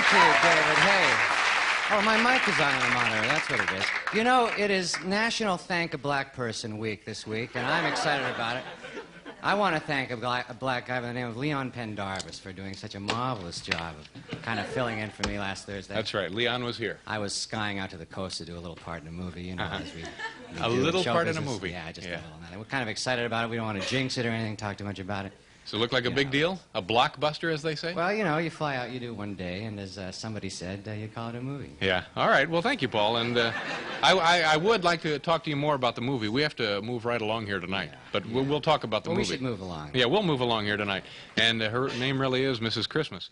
Thank you, David. Hey. Oh, my mic is on the monitor. That's what it is. You know, it is National Thank a Black Person Week this week, and I'm excited about it. I want to thank a black guy by the name of Leon Pendarvis for doing such a marvelous job of kind of filling in for me last Thursday. That's right. Leon was here. I was skying out to the coast to do a little part in a movie, you know, as we a little part in a movie. Yeah, just a little. And we're kind of excited about it. We don't want to jinx it or anything, talk too much about it. So it looked like a big deal? A blockbuster, as they say? Well, you know, you fly out, you do one day, and as somebody said, you call it a movie. Yeah. All right. Well, thank you, Paul. And I would like to talk to you more about the movie. We have to move right along here tonight. But we'll talk about the movie. We should move along. Yeah, we'll move along here tonight. And her name really is Mrs. Christmas.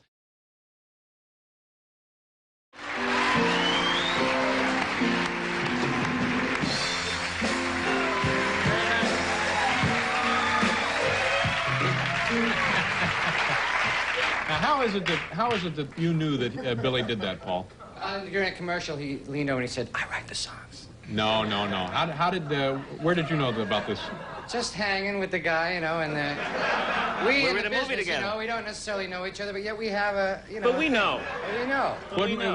Now, how is it that you knew that Billy did that, Paul? During a commercial, he leaned over and he said, "I write the songs." No. Where did you know about this? Just hanging with the guy, you know, and we in the business, movie together. You know, we don't necessarily know each other, but yet we have a, you know. But we know. We know.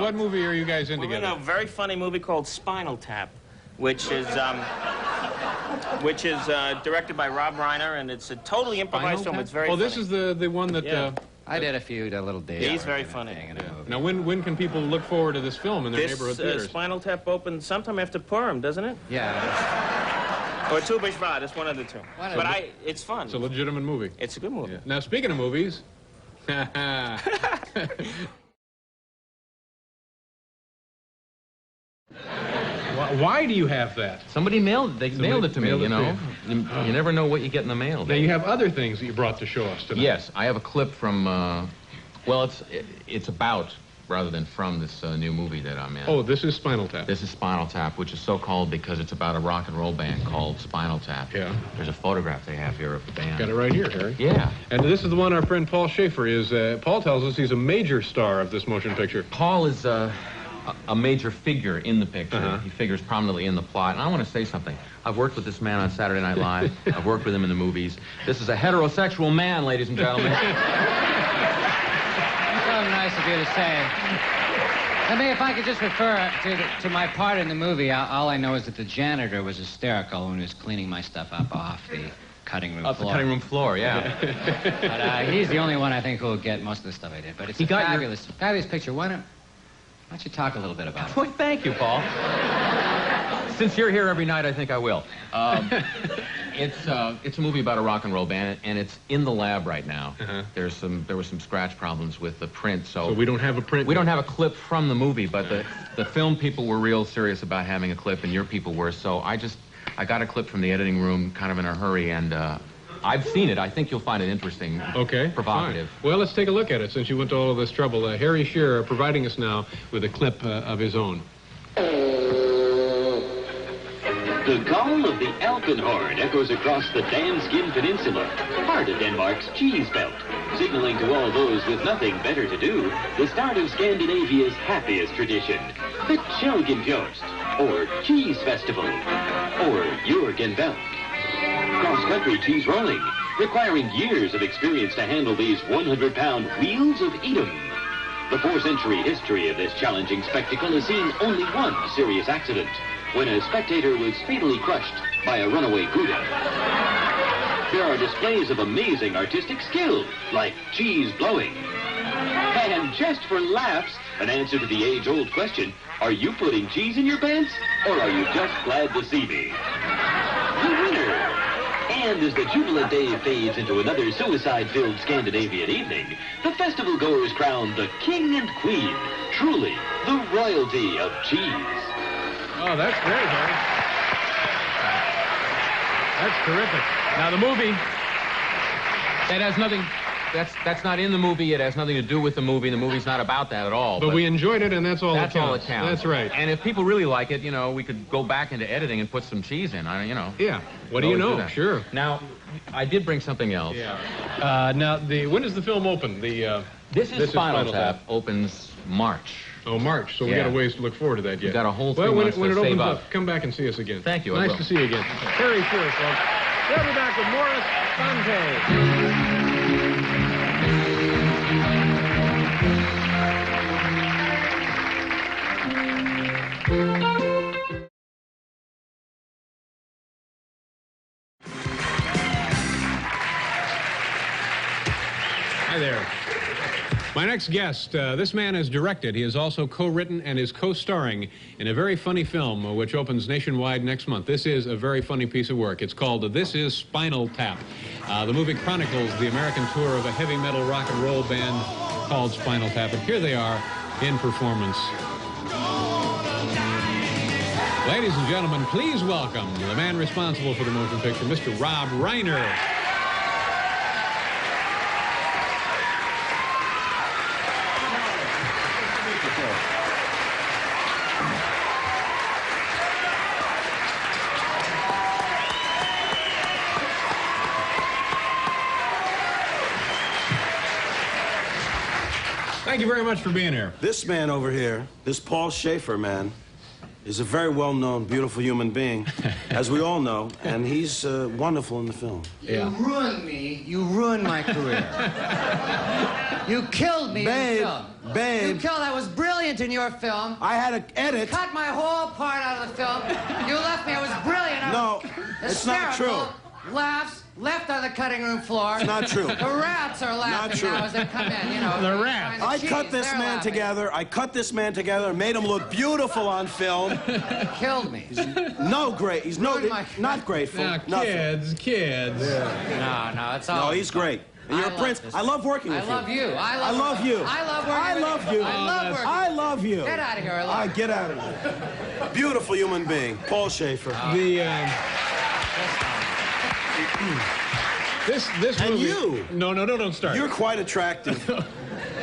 What movie are you guys in together? We're in a very funny movie called Spinal Tap, which is directed by Rob Reiner, and it's a totally improvised film. It's very funny. This is the one that... Yeah. I did a few little days. He's very funny. Now, when can people look forward to this film in their neighborhood theaters? Spinal Tap opens sometime after Purim, doesn't it? Yeah. Or Tu B'Shvat, it's one of the two. It's fun. It's a legitimate movie. It's a good movie. Yeah. Now, speaking of movies... Why do you have that? Somebody mailed it. They mailed it to me, you know. You never know what you get in the mail. Now, you have other things that you brought to show us tonight. Yes, I have a clip from, well, it's about, rather than from, this new movie that I'm in. Oh, this is Spinal Tap. This is Spinal Tap, which is so called because it's about a rock and roll band called Spinal Tap. Yeah. There's a photograph they have here of the band. Got it right here, Harry. Yeah. And this is the one our friend Paul Shaffer is. Paul tells us he's a major star of this motion picture. Paul is a major figure in the picture. He figures prominently in the plot. And I want to say something. I've worked with this man on Saturday Night Live. I've worked with him in the movies. This is a heterosexual man, ladies and gentlemen. So nice of you to say. I mean, if I could just refer to my part in the movie, all I know is that the janitor was hysterical when he was cleaning my stuff up off the cutting room floor. Off the cutting room floor, yeah. But he's the only one I think who will get most of the stuff I did. But it's a fabulous picture. Why don't you talk a little bit about it? Well, thank you, Paul. Since you're here every night, I think I will. It's a movie about a rock and roll band, and it's in the lab right now. There were some scratch problems with the print, so we don't have a print. We don't have a clip from the movie, but the film people were real serious about having a clip, and your people were. So I got a clip from the editing room, kind of in a hurry, and I've seen it. I think you'll find it interesting. Okay. Provocative. Fine. Well, let's take a look at it since you went to all of this trouble. Harry Shearer providing us now with a clip of his own. The call of the Alpenhorn echoes across the Danskin Peninsula, part of Denmark's cheese belt, signaling to all those with nothing better to do the start of Scandinavia's happiest tradition, the Kjelgenfjorst, or Cheese Festival, or Jurgenbelt. Cross-country cheese rolling, requiring years of experience to handle these 100-pound wheels of Edam. The 4-century history of this challenging spectacle has seen only one serious accident, when a spectator was fatally crushed by a runaway Gouda. There are displays of amazing artistic skill, like cheese blowing. And just for laughs, an answer to the age-old question, are you putting cheese in your pants, or are you just glad to see me? The winner! And as the jubilant day fades into another suicide-filled Scandinavian evening, the festival goers crown the king and queen, truly the royalty of cheese. Oh, that's great, Harry. That's terrific. Now, the movie, that has nothing... That's not in the movie. It has nothing to do with the movie. The movie's not about that at all. But we enjoyed it, and that's all that counts. That's all it counts. That's right. And if people really like it, you know, we could go back into editing and put some cheese in. You know. Yeah. What do you know? Sure. Now, I did bring something else. Yeah. Now, when does the film open? This is Spinal Tap. Opens March. Oh, March. So we got a ways to look forward to that yet. We got a whole 3 months when to it save opens up. Come back and see us again. Thank you. Nice to see you again. Harry Shearer, folks. We'll be back with Morris Fonte. Hi there. My next guest, this man has directed. He has also co-written and is co-starring in a very funny film which opens nationwide next month. This is a very funny piece of work. It's called This Is Spinal Tap. The movie chronicles the American tour of a heavy metal rock and roll band called Spinal Tap. And here they are in performance. Ladies and gentlemen, please welcome the man responsible for the motion picture, Mr. Rob Reiner. Thank you very much for being here. This man over here, this Paul Shaffer man, is a very well-known, beautiful human being, as we all know, and he's wonderful in the film. You ruined me. You ruined my career. You killed me in the film. Babe. You killed. I was brilliant in your film. I had to edit. Cut my whole part out of the film. You left me. I was brilliant. No, it's not true. Laughs left on the cutting room floor. It's not true. The rats are laughing Not true. now as they come in, you know. The rats. I cut this man together. I cut this man together, made him look beautiful on film. Killed me. No great. He's not grateful. Now, Nothing. kids. No, it's all. No, he's great. And you're a prince. I love working with you. I love you. I love you. I love working I with love you. I love working. I love you. Get out of here. I love you. Get out of here. Beautiful human being, Paul Shaffer. This And movie. you. No, don't start. You're quite attractive.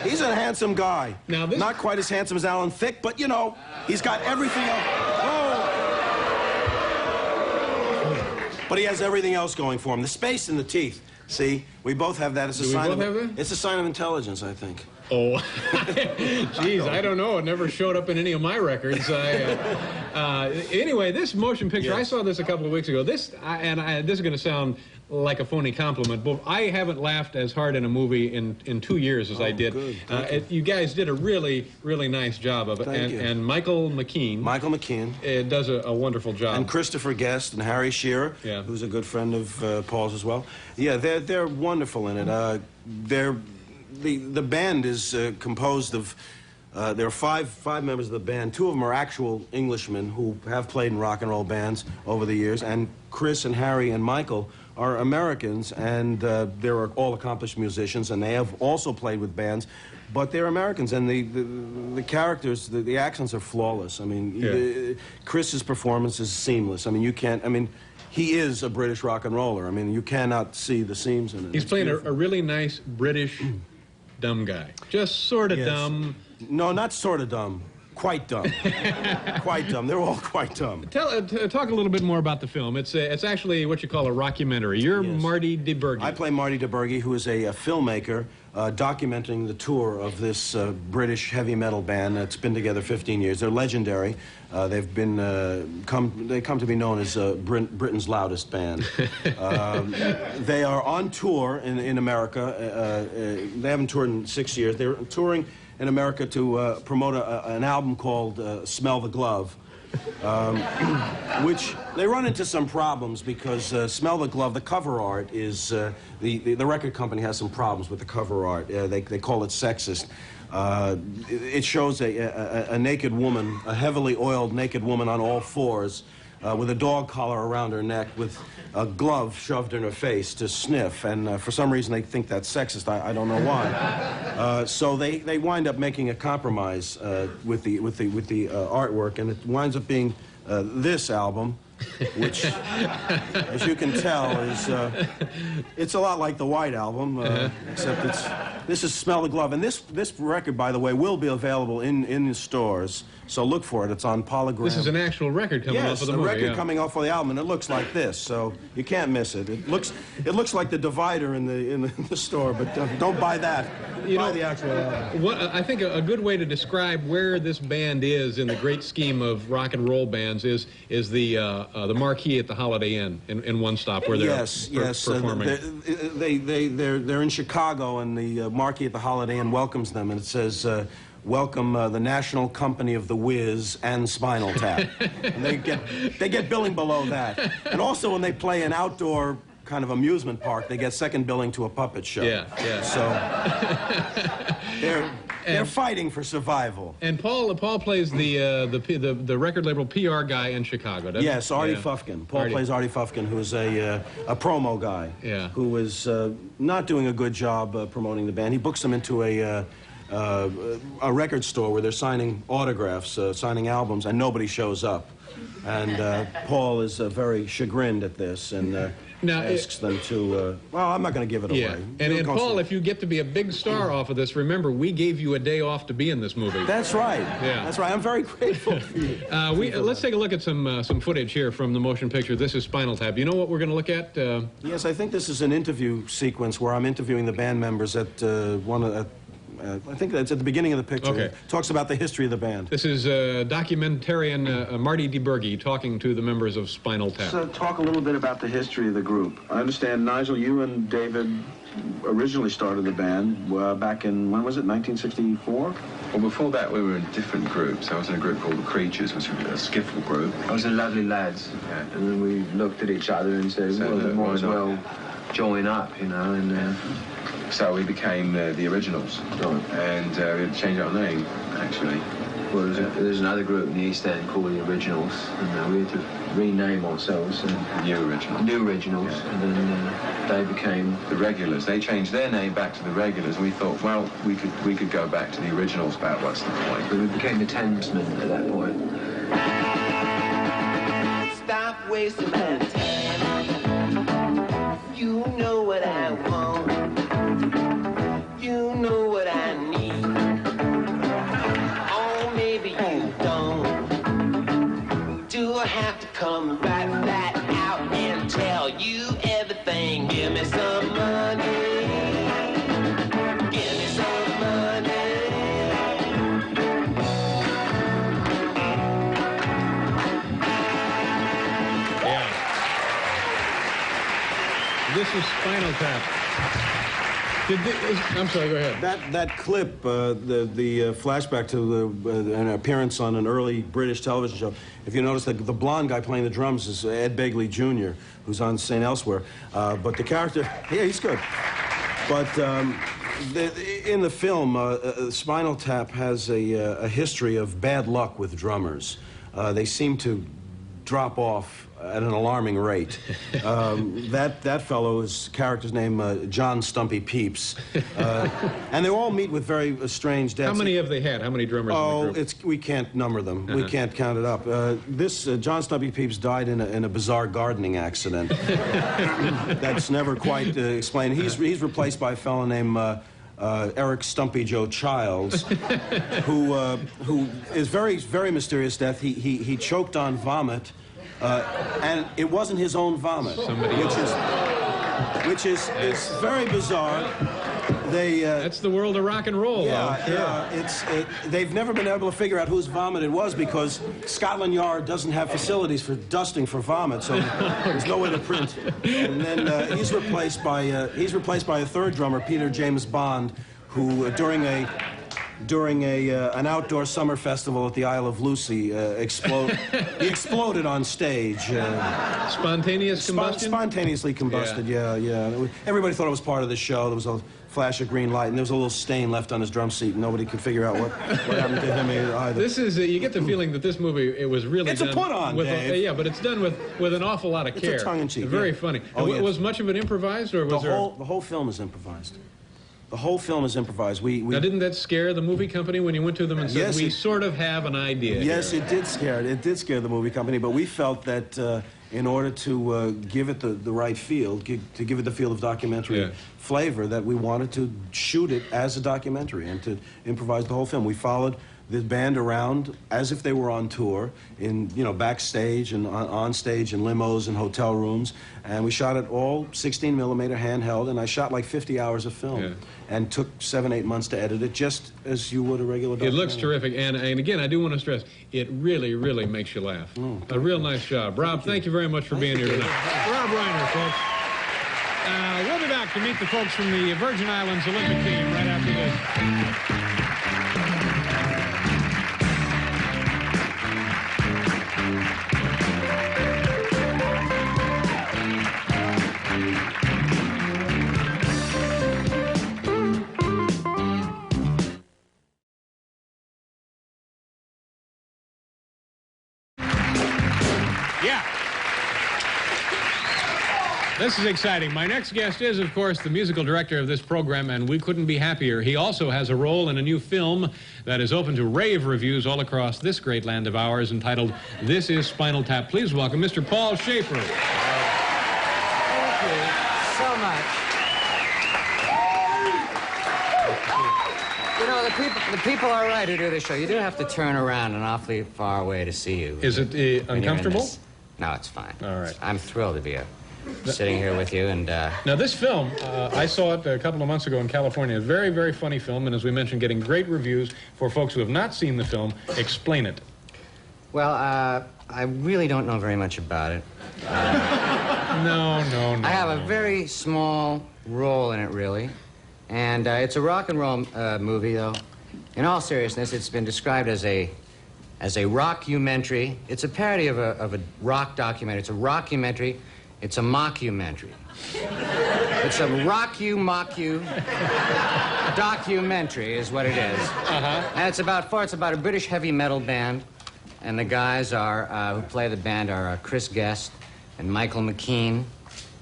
He's a handsome guy. Now this... Not quite as handsome as Alan Thicke, but you know, he's got everything else. Oh. But he has everything else going for him. The space and the teeth. See, we both have that. It's a sign of. It's a sign of intelligence, I think. Oh, geez, I don't know. It never showed up in any of my records. Anyway, this motion picture, I saw this a couple of weeks ago. This is going to sound like a phony compliment, but I haven't laughed as hard in a movie in 2 years as I did. Good. You guys did a really, really nice job of it. Thank you. And Michael McKean. Michael McKean. Does a wonderful job. And Christopher Guest and Harry Shearer, who's a good friend of Paul's as well. Yeah, they're wonderful in it. The band is composed of, there are five members of the band. Two of them are actual Englishmen who have played in rock and roll bands over the years, and Chris and Harry and Michael are Americans, and they're all accomplished musicians, and they have also played with bands, but they're Americans, and the characters, the accents are flawless. I mean, Chris's performance is seamless. I mean, you can't, he is a British rock and roller. I mean, you cannot see the seams in it. He's playing a really nice British dumb guy. Just sort of dumb. No, not sort of dumb. Quite dumb. Quite dumb. They're all quite dumb. Talk a little bit more about the film. It's actually what you call a rockumentary. You're Marty DeBurgi. I play Marty DeBurgi, who is a filmmaker documenting the tour of this British heavy metal band that's been together 15 years. They're legendary. They've been they come to be known as Britain's loudest band. They are on tour in America. They haven't toured in 6 years. They're touring in America to promote an album called Smell the Glove, which they run into some problems because Smell the Glove, the cover art is, the record company has some problems with the cover art. They call it sexist. It shows a naked woman, a heavily oiled naked woman on all fours, with a dog collar around her neck, with a glove shoved in her face to sniff, and for some reason they think that's sexist. I don't know why. So they wind up making a compromise with the artwork, and it winds up being this album, which, as you can tell, is it's a lot like the White Album, except this is Smell the Glove, and this record, by the way, will be available in the stores. So look for it. It's on Polygram. This is an actual record coming off of the movie. Yes, a record coming off of the album, and it looks like this, so you can't miss it. It looks like the divider in the store, but don't buy that. Buy the actual album. I think a good way to describe where this band is in the great scheme of rock and roll bands is the marquee at the Holiday Inn in One Stop where they're performing. They're in Chicago, and the marquee at the Holiday Inn welcomes them, and it says, welcome the National Company of the Whiz and Spinal Tap. And they get billing below that. And also when they play in outdoor kind of amusement park, they get second billing to a puppet show. Yeah. So they're fighting for survival. And Paul plays the record label PR guy in Chicago, doesn't he? Yes, Artie Fufkin. Paul plays Artie Fufkin, who's a promo guy. Yeah. Who is not doing a good job promoting the band. He books them into a record store where they're signing autographs, signing albums, and nobody shows up. And Paul is very chagrined at this and asks them to, well, I'm not going to give it away. And Paul, if you get to be a big star off of this, remember, we gave you a day off to be in this movie. That's right. Yeah. That's right. I'm very grateful for you. Let's take a look at some footage here from the motion picture. This is Spinal Tap. You know what we're going to look at? Yes, I think this is an interview sequence where I'm interviewing the band members at I think that's at the beginning of the picture. Okay. It talks about the history of the band. This is documentarian Marty DeBerge talking to the members of Spinal Tap. So talk a little bit about the history of the group. I understand, Nigel, you and David originally started the band back in, when was it, 1964? Well, before that, we were in different groups. I was in a group called the Creatures, which was a skiffle group. I was in Lovely Lads. Yeah. And then we looked at each other and said, well, we might as well join up, you know, and... So we became the Originals, and we had to change our name, actually. Well, there's another group in the East End called the Originals, and we had to rename ourselves. New Originals. New Originals, yeah. And then they became... The Regulars. They changed their name back to the Regulars, and we thought, well, we could go back to the Originals, but what's the point? But we became the Thamesmen at that point. Stop wasting my time. You know what I want. You know what I need. Oh, maybe you don't. Do I have to come right back out and tell you everything? Give me some money. Give me some money. Yeah. This is Spinal Tap. I'm sorry, go ahead. That clip, the flashback to an appearance on an early British television show, if you notice, the blonde guy playing the drums is Ed Begley Jr., who's on St. Elsewhere. But the character, yeah, he's good. But in the film, Spinal Tap has a history of bad luck with drummers. They seem to drop off at an alarming rate. That fellow, his character's name, John Stumpy Pepys. And they all meet with very strange deaths. How many have they had? How many drummers in the group? We can't number them. We can't count it up. John Stumpy Pepys died in a bizarre gardening accident. That's never quite explained. He's replaced by a fellow named Eric Stumpy Joe Childs, who is very mysterious death. He choked on vomit. And it wasn't his own vomit, which is very bizarre. That's the world of rock and roll. They've never been able to figure out whose vomit it was because Scotland Yard doesn't have facilities for dusting for vomit, so there's no way to print. And then he's replaced by a third drummer, Peter James Bond, who during an outdoor summer festival at the Isle of Lucy, he exploded on stage. Spontaneous combustion? Spontaneously combusted, yeah. Everybody thought it was part of the show. There was a flash of green light, and there was a little stain left on his drum seat, and nobody could figure out what happened to him either. This is, you get the feeling that this movie, it was really It's a put-on, Dave. Yeah, but it's done with an awful lot of care. It's a tongue-in-cheek. Very funny. Was much of it improvised, or was the whole film is improvised. The whole film is improvised. Now, didn't that scare the movie company when you went to them and said, yes, we sort of have an idea Yes, here? it did scare. It did scare the movie company, but we felt that in order to give it the right feel, to give it the feel of documentary flavor, that we wanted to shoot it as a documentary and to improvise the whole film. We followed the band around as if they were on tour, in backstage and on stage in limos and hotel rooms, and we shot it all 16mm handheld, and I shot like 50 hours of film, and took 7-8 months to edit it, just as you would a regular documentary. It looks terrific, and again, I do want to stress, it really, really makes you laugh. A real nice job. Rob, thank you very much for being here tonight. Rob Reiner, folks. We'll be back to meet the folks from the Virgin Islands Olympic team right after this. This is exciting. My next guest is, of course, the musical director of this program, and we couldn't be happier. He also has a role in a new film that is open to rave reviews all across this great land of ours, entitled This Is Spinal Tap. Please welcome Mr. Paul Shaffer. Thank you so much. You know, the people are right who do this show. You do have to turn around an awfully far away to see you. Is it uncomfortable? No, it's fine. All right. I'm thrilled to be sitting here with you. And now, this film, I saw it a couple of months ago in California. A very, very funny film, and as we mentioned, getting great reviews. For folks who have not seen the film, explain it. Well, I really don't know very much about it. No. I have a very small role in it, really. And it's a rock and roll movie, though. In all seriousness, it's been described as a rockumentary. It's a parody of a rock documentary. It's a rockumentary. It's a mockumentary. It's a rock-you-mock-you documentary is what it is. And it's about a British heavy metal band. And the guys who play the band are Chris Guest and Michael McKean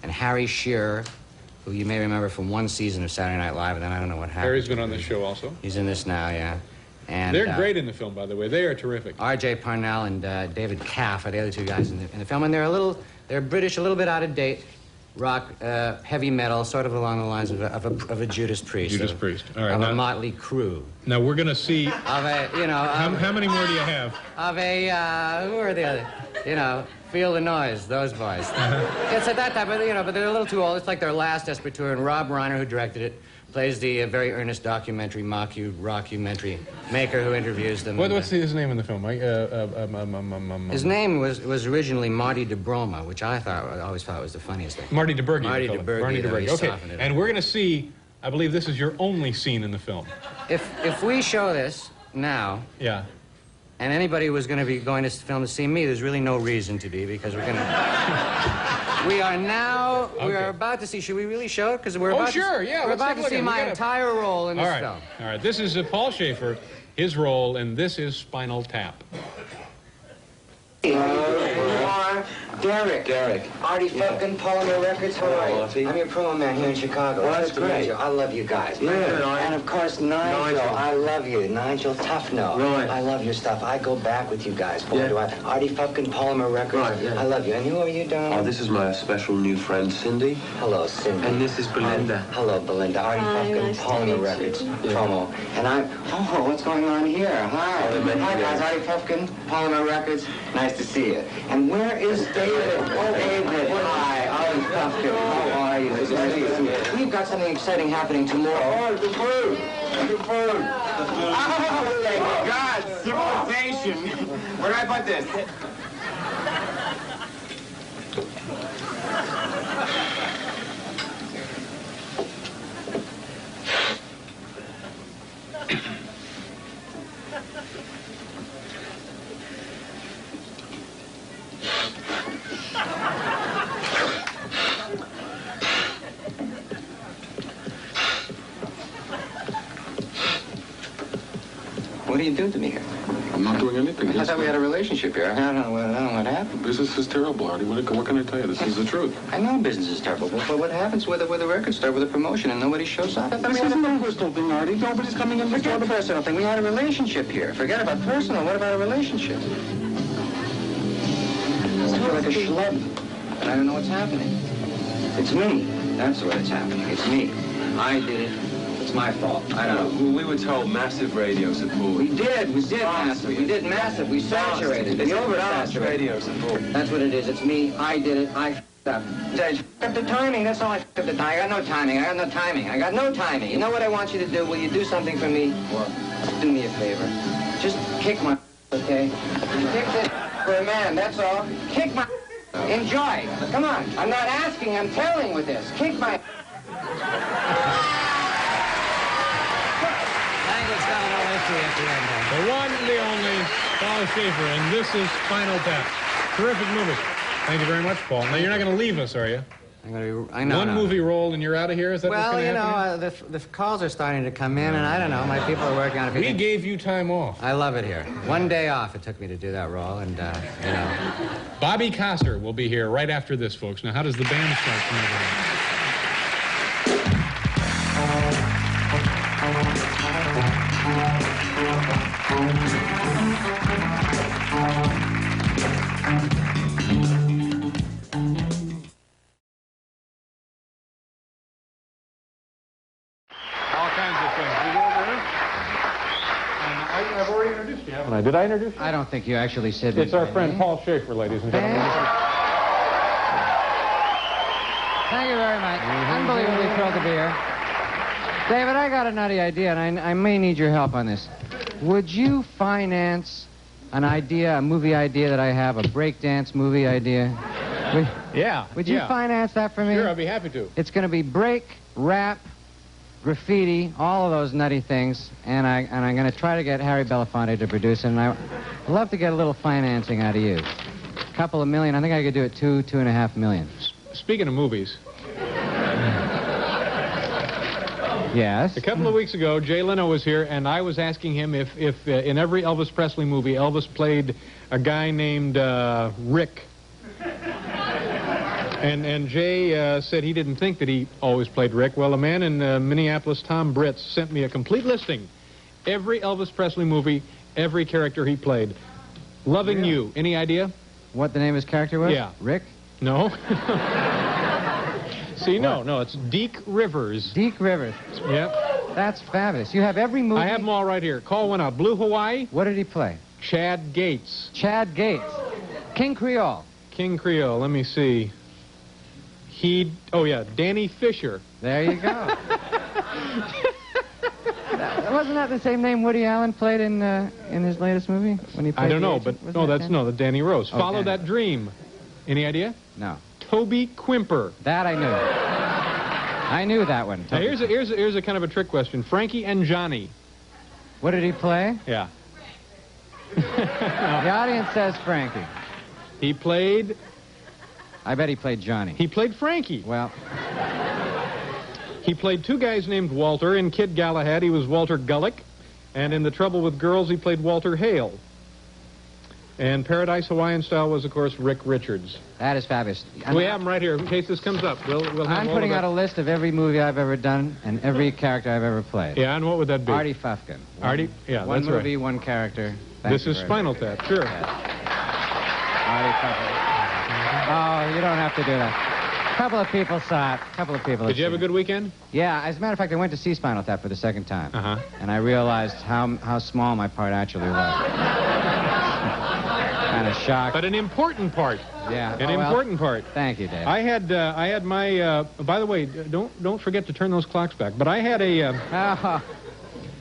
and Harry Shearer, who you may remember from one season of Saturday Night Live, and then I don't know what happened. Harry's been on the show also. He's in this now, yeah. And they're great in the film, by the way. They are terrific. R.J. Parnell and David Caff are the other two guys in the film, and they're British, a little bit out of date, rock, heavy metal, sort of along the lines of a Judas Priest. Judas Priest. All right. Of a motley crew. Now we're going to see. Of a, you know. How many more do you have? Of a, who are the other? You know, Feel the Noise, those boys. It's at that type of, but they're a little too old. It's like their last desperate tour, and Rob Reiner, who directed it, plays the very earnest documentary, rockumentary maker who interviews them. What's his name in the film? His name was originally Marty DeBroma, which I always thought was the funniest thing. Marty DeBurgi. Marty DeBurgi. Marty DeBurgi. Okay, and we're going to see, I believe this is your only scene in the film. If we show this now... Yeah. And anybody was going to be going to film to see me, there's really no reason to be, because we're going to... We are about to see... Should we really show it? Because we're about to see my entire role in this film. All right, this is Paul Shaffer, his role, and this is Spinal Tap. Derek. Artie fucking Polymer Records, how are you? I'm your promo man here in Chicago. Well, that's great. I love you guys. Yeah. And of course, Nigel. I love you. Nigel Tufno. Right. I love your stuff. I go back with you guys. Boy, Yeah. do I. Artie fucking Polymer Records. Right, yeah. I love you. And who are you, darling? Oh, this is my special new friend, Cindy. Hello, Cindy. And this is Belinda. Hello, Belinda. Artie fucking nice to Polymer meet Records you. promo. And I'm... Oh, what's going on here? Hi. Oh, Hi, guys. Artie fucking Polymer Records. Nice to see you. And where is David? Oh, David. Hi. Artie fucking. How are you? Nice to see you. We've got something exciting happening tomorrow. Oh, the food. The food. Oh, thank God. Civilization. Where did I put this? What are you doing to me here? I'm not doing anything. I thought we had a relationship here. I don't know what happened. Business is terrible, Artie. What can I tell you? This is the truth. I know business is terrible, but what happens with a record store with a promotion and nobody shows up? This isn't a personal thing, Artie. Nobody's coming in the Forget store. the personal thing. We had a relationship here. Forget about personal. What about a relationship? I feel like a schlub, and I don't know what's happening. It's me. That's what it's happening. It's me. I did it. It's my fault. I don't know. We were told massive radio support. We did massive. We did massive. We saturated. We oversaturated. Radio support. That's what it is. It's me. I did it. I f***ed up. I f***ed up the timing. That's all I f***ed up the timing. I got no timing. You know what I want you to do? Will you do something for me? What? Do me a favor. Just kick my okay? Kick this for a man. That's all. Kick my Enjoy. Come on. I'm not asking. I'm telling with this. Kick my The one, the only, Paul Shaffer, and this is Spinal Tap. Terrific movie. Thank you very much, Paul. Now, you're not going to leave us, are you? I know. One movie role and you're out of here? Is that what's Well, going to you happen? know, the calls are starting to come in, and I don't know. My people are working on it. We gave you time off. I love it here. One day off it took me to do that role, and, you know. Bobby Kosser will be here right after this, folks. Now, how does the band start from over all kinds of things. You go over here? I've already introduced you, haven't I? Did I introduce you? I don't think you actually said It's our friend Paul Shaffer, ladies and gentlemen. Thank you very much. Unbelievably thrilled to be here. David, I got a nutty idea, and I may need your help on this. Would you finance an idea, a movie idea that I have, a breakdance movie idea? Would you finance that for me? Sure, I'd be happy to. It's going to be break, rap, graffiti, all of those nutty things, and I'm going to try to get Harry Belafonte to produce it, and I'd love to get a little financing out of you. A couple of million. I think I could do it $2.5 million. Speaking of movies. Yes? A couple of weeks ago, Jay Leno was here, and I was asking him if in every Elvis Presley movie, Elvis played a guy named Rick. And Jay said he didn't think that he always played Rick. Well, a man in Minneapolis, Tom Britz, sent me a complete listing. Every Elvis Presley movie, every character he played. Loving You. Any idea? What the name of his character was? Yeah. Rick? No. See, no, it's Deke Rivers. Deke Rivers. Yep. That's fabulous. You have every movie. I have them all right here. Call one out. Blue Hawaii. What did he play? Chad Gates. Chad Gates. King Creole. King Creole. Let me see. Danny Fisher. There you go. Wasn't that the same name Woody Allen played in his latest movie when he played? I don't know, but the Danny Rose. Oh, Follow Danny. That Dream. Any idea? No. Toby Quimper. That I knew. I knew that one. Now, here's a kind of a trick question. Frankie and Johnny. What did he play? Yeah. The audience says Frankie. He played. I bet he played Johnny. He played Frankie. Well. He played two guys named Walter. In Kid Galahad, he was Walter Gullick. And in The Trouble with Girls, he played Walter Hale. And Paradise Hawaiian Style was, of course, Rick Richards. That is fabulous. We have them right here in case this comes up. We'll have I'm putting out a list of every movie I've ever done and every character I've ever played. Yeah, and what would that be? Artie Fufkin. Artie? Yeah, one that's right. One movie, one character. This is Spinal Tap, sure. Yes. Artie Fufkin. Oh, you don't have to do that. A couple of people saw it. A couple of people. Did you have a good weekend? Yeah, as a matter of fact, I went to see Spinal Tap for the second time. Uh-huh. And I realized how small my part actually was. Kind of shocked. But an important part. Yeah. An important part. Thank you, Dave. I had my. By the way, don't forget to turn those clocks back. But I had a.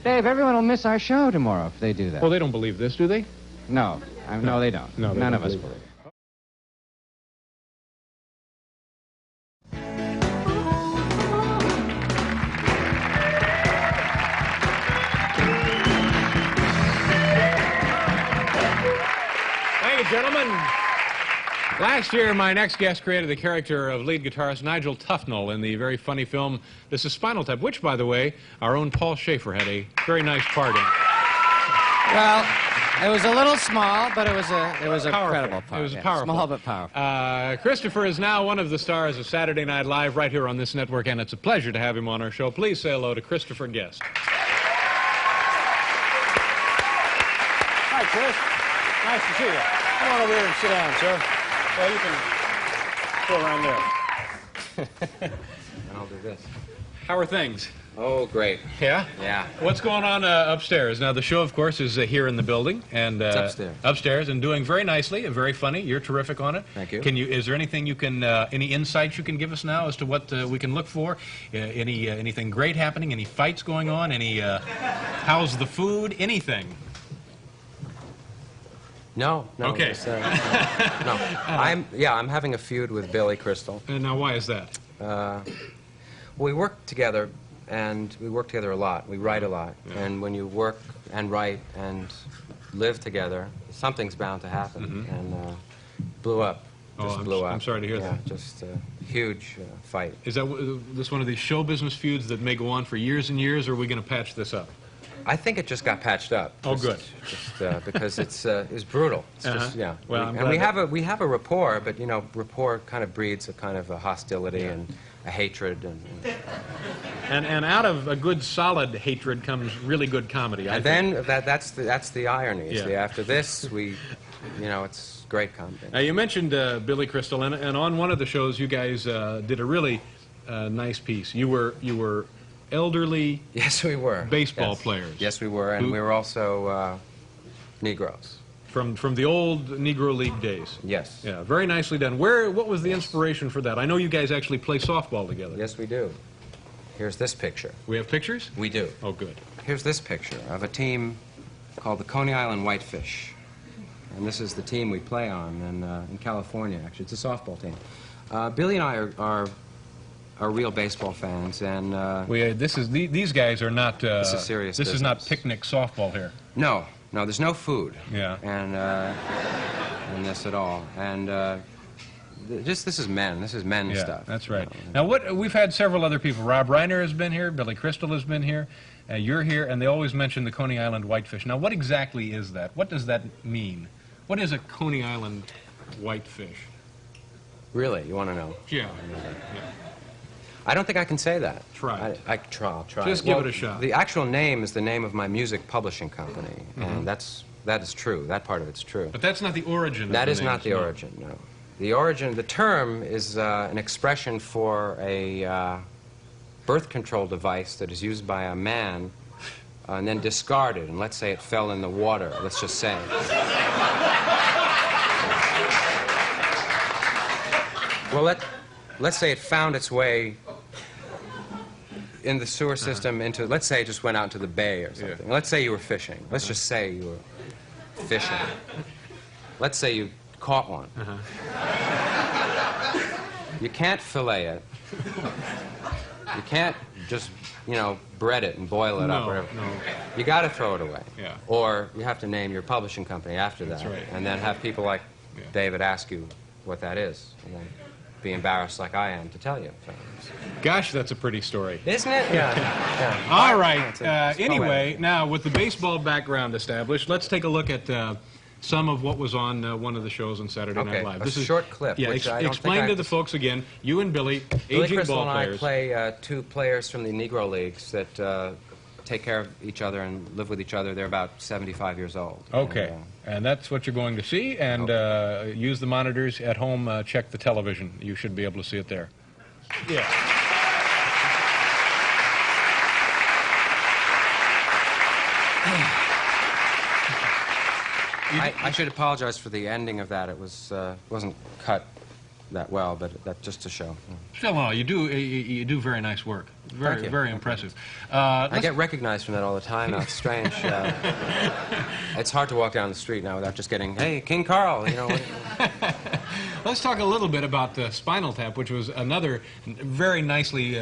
Dave, everyone will miss our show tomorrow if they do that. Well, they don't believe this, do they? No. No, they don't. No, none of us believe it. Gentlemen, last year my next guest created the character of lead guitarist Nigel Tufnell in the very funny film This is Spinal Tap, which, by the way, our own Paul Shaffer had a very nice part in. Well, it was a little small, but it was a powerful. Credible part. It was powerful. Small but powerful. Christopher is now one of the stars of Saturday Night Live right here on this network, and it's a pleasure to have him on our show. Please say hello to Christopher Guest. Hi, Chris. Nice to see you. Come on over here and sit down, sir. Well, you can go around there. And I'll do this. How are things? Oh, great. Yeah? Yeah. What's going on upstairs? Now, the show, of course, is here in the building. And, it's upstairs. Upstairs, and doing very nicely, very funny. You're terrific on it. Thank you. Is there anything you can, any insights you can give us now as to what we can look for? Anything great happening? Any fights going on? How's the food? Anything? No. Okay. No. I'm having a feud with Billy Crystal. And now, why is that? We work together, and we work together a lot. We write a lot. Yeah. And when you work and write and live together, something's bound to happen. Mm-hmm. And blew up. Oh, blew up. I'm sorry to hear yeah, that. Just a huge fight. Is that this one of these show business feuds that may go on for years and years, or are we going to patch this up? I think it just got patched up. Oh, good. Just because it's brutal. It's just, yeah. Well, we have a rapport, but you know, rapport kind of breeds a kind of a hostility and a hatred and out of a good solid hatred comes really good comedy. And then that's the irony. Yeah. See, after this, you know, it's great comedy. Now you mentioned Billy Crystal, and on one of the shows, you guys did a really nice piece. You were elderly. Yes, we were. Baseball players. Yes, we were, and we were also Negroes. From the old Negro League days. Yes. Yeah, very nicely done. What was the inspiration for that? I know you guys actually play softball together. Yes, we do. Here's this picture. We have pictures? We do. Oh, good. Here's this picture of a team called the Coney Island Whitefish. And this is the team we play on in California, actually. It's a softball team. Billy and I are real baseball fans, and these guys are not. This is serious. This is not picnic softball here. No, there's no food. Yeah. And this at all. And this is men. This is men stuff. That's right. Now, we've had several other people. Rob Reiner has been here. Billy Crystal has been here. You're here, and they always mention the Coney Island Whitefish. Now, what exactly is that? What does that mean? What is a Coney Island Whitefish? Really, you want to know? Yeah. I don't think I can say that. Try it. I'll try. Just give it a shot. The actual name is the name of my music publishing company, and that is true. That part of it's true. But that's not the origin. That is not the origin. No. The origin. The term is an expression for a birth control device that is used by a man and then discarded. And let's say it fell in the water. Let's just say. Well, let's say it found its way in the sewer system into, let's say it just went out into the bay or something. Let's say you were fishing. Let's just say you were fishing. Let's say you caught one. You can't fillet it. You can't just, bread it and boil it up or whatever. No. You got to throw it away. Yeah. Or you have to name your publishing company after that. That's right. And then have people like David ask you what that is. And then be embarrassed like I am to tell you. So. Gosh, that's a pretty story. Isn't it? Yeah. All right. Anyway, now with the baseball background established, let's take a look at some of what was on one of the shows on Saturday Night Live. This is a short clip. Yeah, which I don't explain think to the folks again. You and Billy, Billy aging Crystal ball players. and I play two players from the Negro Leagues that take care of each other and live with each other. They're about 75 years old. Okay. And that's what you're going to see. And use the monitors at home. Check the television. You should be able to see it there. Yeah. I should apologize for the ending of that. It wasn't cut that well, but that's just to show. Phil, no, you do very nice work. Very impressive. I get recognized from that all the time now. It's strange. It's hard to walk down the street now without just getting, hey, King Carl, Let's talk a little bit about Spinal Tap, which was another very nicely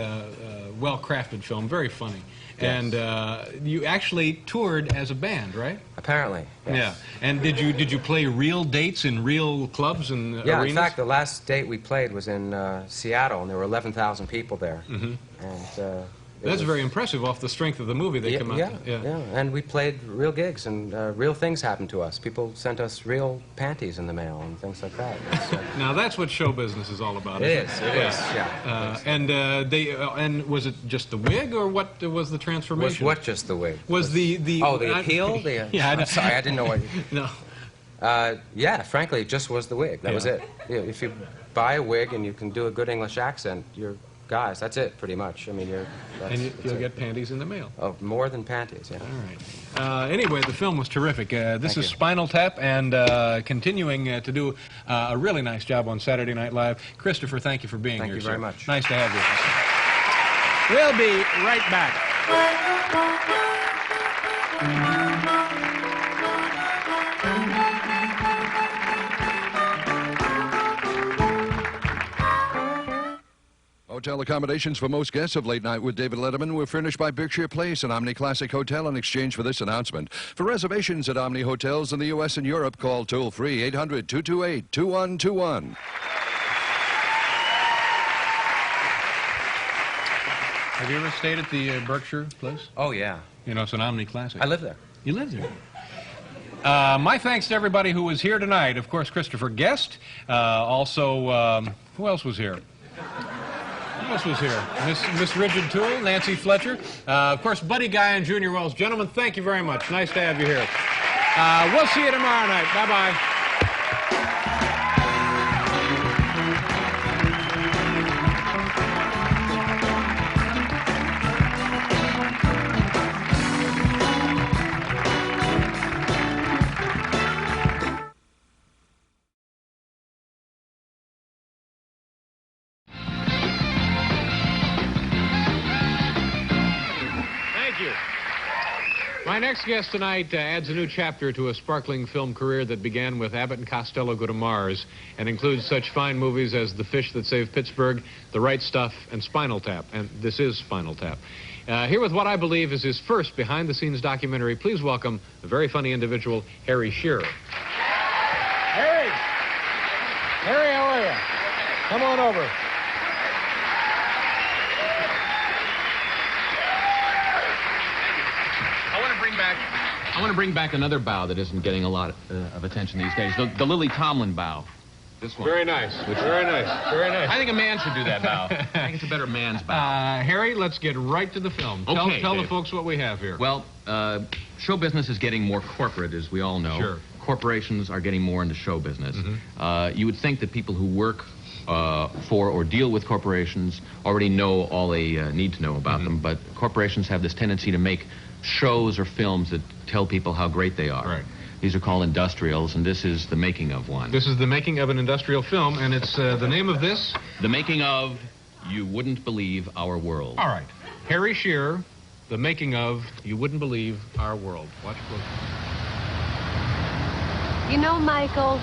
well-crafted film, very funny. Yes. And you actually toured as a band, right? Apparently, yes. Yeah. And did you play real dates in real clubs and arenas? In fact, the last date we played was in Seattle, and there were 11,000 people there. Mm-hmm. And that's very impressive off the strength of the movie they come out with. Yeah, and we played real gigs, and real things happened to us. People sent us real panties in the mail and things like that. Now that's what show business is all about. It is, yeah. And was it just the wig, or what was the transformation? Was what just the wig? Was the appeal? I'm sorry, I didn't know what. No. Yeah, frankly, it just was the wig. That was it. If you buy a wig and you can do a good English accent, you're guys. That's it, pretty much. I mean, you'll get panties in the mail. Oh, more than panties, yeah. All right. Anyway, the film was terrific. This is Spinal Tap, and continuing to do a really nice job on Saturday Night Live. Christopher, thank you for being here. Thank you very much. Nice to have you. We'll be right back. Hotel accommodations for most guests of Late Night with David Letterman were furnished by Berkshire Place, an Omni Classic hotel, in exchange for this announcement. For reservations at Omni Hotels in the U.S. and Europe, call toll-free 800-228-2121. Have you ever stayed at the Berkshire Place? Oh, yeah. You know, it's an Omni Classic. I live there. You live there? My thanks to everybody who was here tonight. Of course, Christopher Guest. Also, who else was here? Who else was here? Miss Rigid Tool, Nancy Fletcher. Of course, Buddy Guy and Junior Wells. Gentlemen, thank you very much. Nice to have you here. We'll see you tomorrow night. Bye-bye. My next guest tonight adds a new chapter to a sparkling film career that began with Abbott and Costello Go to Mars and includes such fine movies as The Fish That Saved Pittsburgh, The Right Stuff, and Spinal Tap. And this is Spinal Tap. Here with what I believe is his first behind-the-scenes documentary, please welcome a very funny individual, Harry Shearer. Harry! Harry, how are you? Come on over. I want to bring back another bow that isn't getting a lot of attention these days. The Lily Tomlin bow. This one. Very nice. Very nice. Very nice. I think a man should do that bow. I think it's a better man's bow. Harry, let's get right to the film. Okay, tell the Dave. folks what we have here. Well, show business is getting more corporate, as we all know. Sure. Corporations are getting more into show business. You would think that people who work for or deal with corporations already know all they need to know about them, but corporations have this tendency to make shows or films that tell people how great they are. Right. These are called industrials, and this is the making of one. This is the making of an industrial film, and it's the name of this? The making of You Wouldn't Believe Our World. All right. Harry Shearer, the making of You Wouldn't Believe Our World. Watch closely. You know, Michael,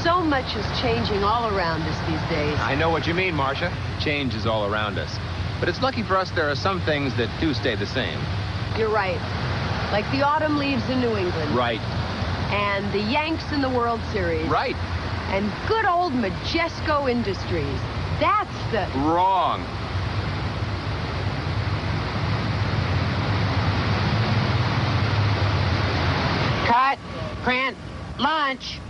so much is changing all around us these days. I know what you mean, Marcia. Change is all around us. But it's lucky for us there are some things that do stay the same. You're right. Like the autumn leaves in New England. Right. And the Yanks in the World Series. Right. And good old Majesco Industries. That's the... Wrong. Cut. Print. Lunch.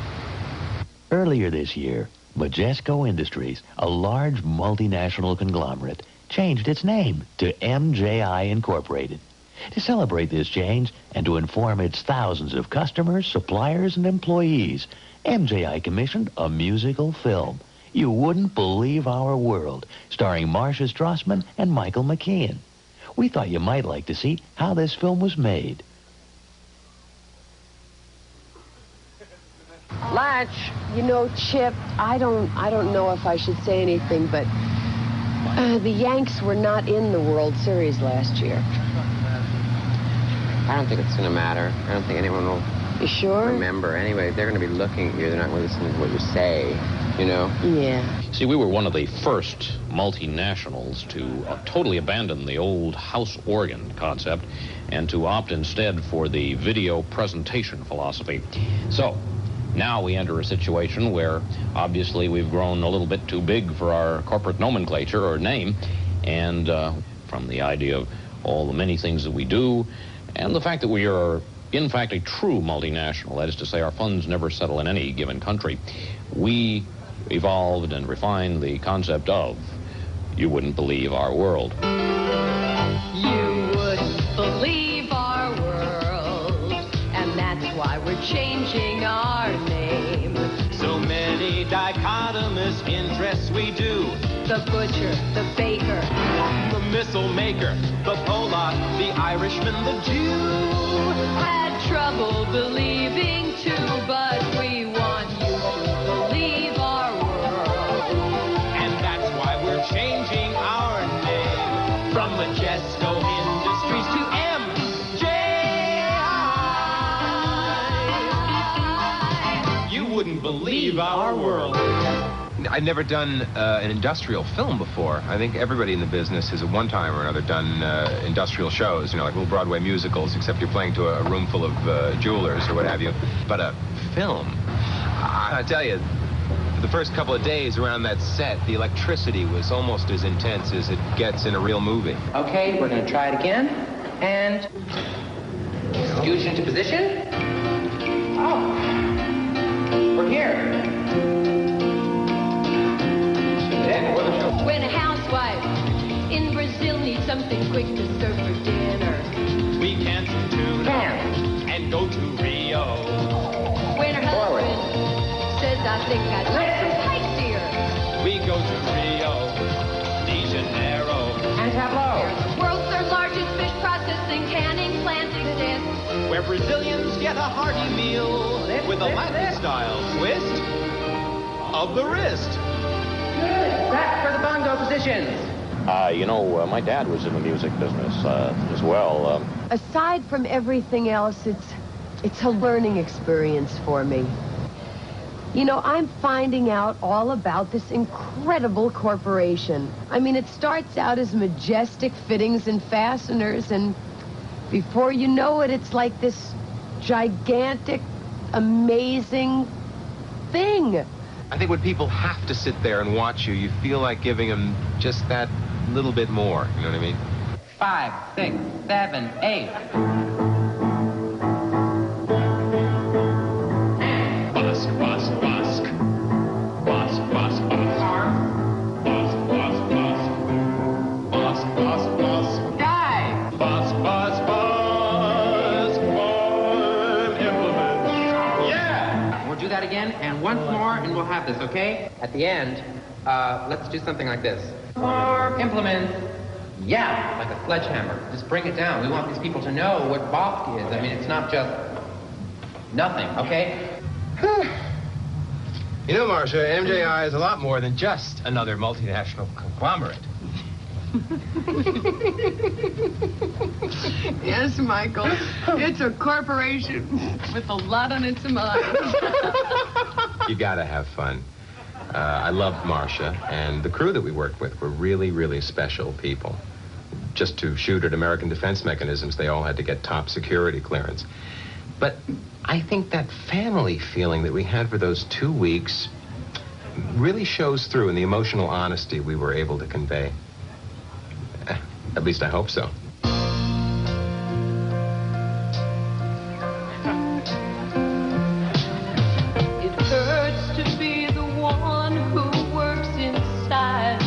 Earlier this year, Majesco Industries, a large multinational conglomerate, changed its name to MJI Incorporated. To celebrate this change and to inform its thousands of customers, suppliers, and employees, MJI commissioned a musical film, You Wouldn't Believe Our World, starring Marcia Strassman and Michael McKean. We thought you might like to see how this film was made. Lunch. You know, Chip, I don't know if I should say anything, but the Yanks were not in the World Series last year. I don't think it's going to matter. I don't think anyone will You sure? remember. Anyway, they're going to be looking at you. They're not going to listen to what you say, you know? Yeah. See, we were one of the first multinationals to totally abandon the old house organ concept and to opt instead for the video presentation philosophy. So, now we enter a situation where obviously we've grown a little bit too big for our corporate nomenclature or name, and from the idea of all the many things that we do, and the fact that we are, in fact, a true multinational, that is to say our funds never settle in any given country, we evolved and refined the concept of You Wouldn't Believe Our World. You wouldn't believe our world, and that's why we're changing our name. So many dichotomous interests we do. The butcher, the baker, The missile maker, the Polak, the Irishman, the Jew. had trouble believing too, but we want you to believe our world. And that's why we're changing our name from Majesco Industries to MJI. You wouldn't believe our world. I'd never done an industrial film before. I think everybody in the business has at one time or another done industrial shows, you know, like little Broadway musicals, except you're playing to a room full of jewelers or what have you. But a film, I tell you, the first couple of days around that set, the electricity was almost as intense as it gets in a real movie. Okay, we're going to try it again. And scooch into position. Oh, we're here. When a housewife in Brazil needs something quick to serve for dinner, We can tune and go to Rio. when her husband says, I think I'd like some pike deer, We go to Rio de Janeiro. And tableau. the world's third largest fish processing canning plant exists. Where Brazilians get a hearty meal with a Latin-style twist of the wrist. Good. Rap for the bongo positions. You know, my dad was in the music business as well. Aside from everything else, it's a learning experience for me. You know, I'm finding out all about this incredible corporation. I mean, it starts out as majestic fittings and fasteners, and before you know it, it's like this gigantic, amazing thing. I think when people have to sit there and watch you, you feel like giving them just that little bit more. You know what I mean? 5, 6, 7, 8. Busk, busk, busk. Busk, busk, busk. Busk, busk, busk. Busk, busk, busk. Guy. Busk, busk, busk. Farm implements. Yeah! We'll do that again, and once more, and we'll have this, okay? At the end, let's do something like this. Farm implements. Yeah, like a sledgehammer. Just bring it down. We want these people to know what Bosk is. I mean, it's not just nothing, okay? You know, Marcia, MJI is a lot more than just another multinational conglomerate. Yes, Michael. It's a corporation with a lot on its mind. You gotta have fun. I loved Marcia, and the crew that we worked with were really, really special people. Just to shoot at American defense mechanisms, they all had to get top security clearance. But I think that family feeling that we had for those 2 weeks really shows through in the emotional honesty we were able to convey. At least I hope so. It hurts to be the one who works in silence.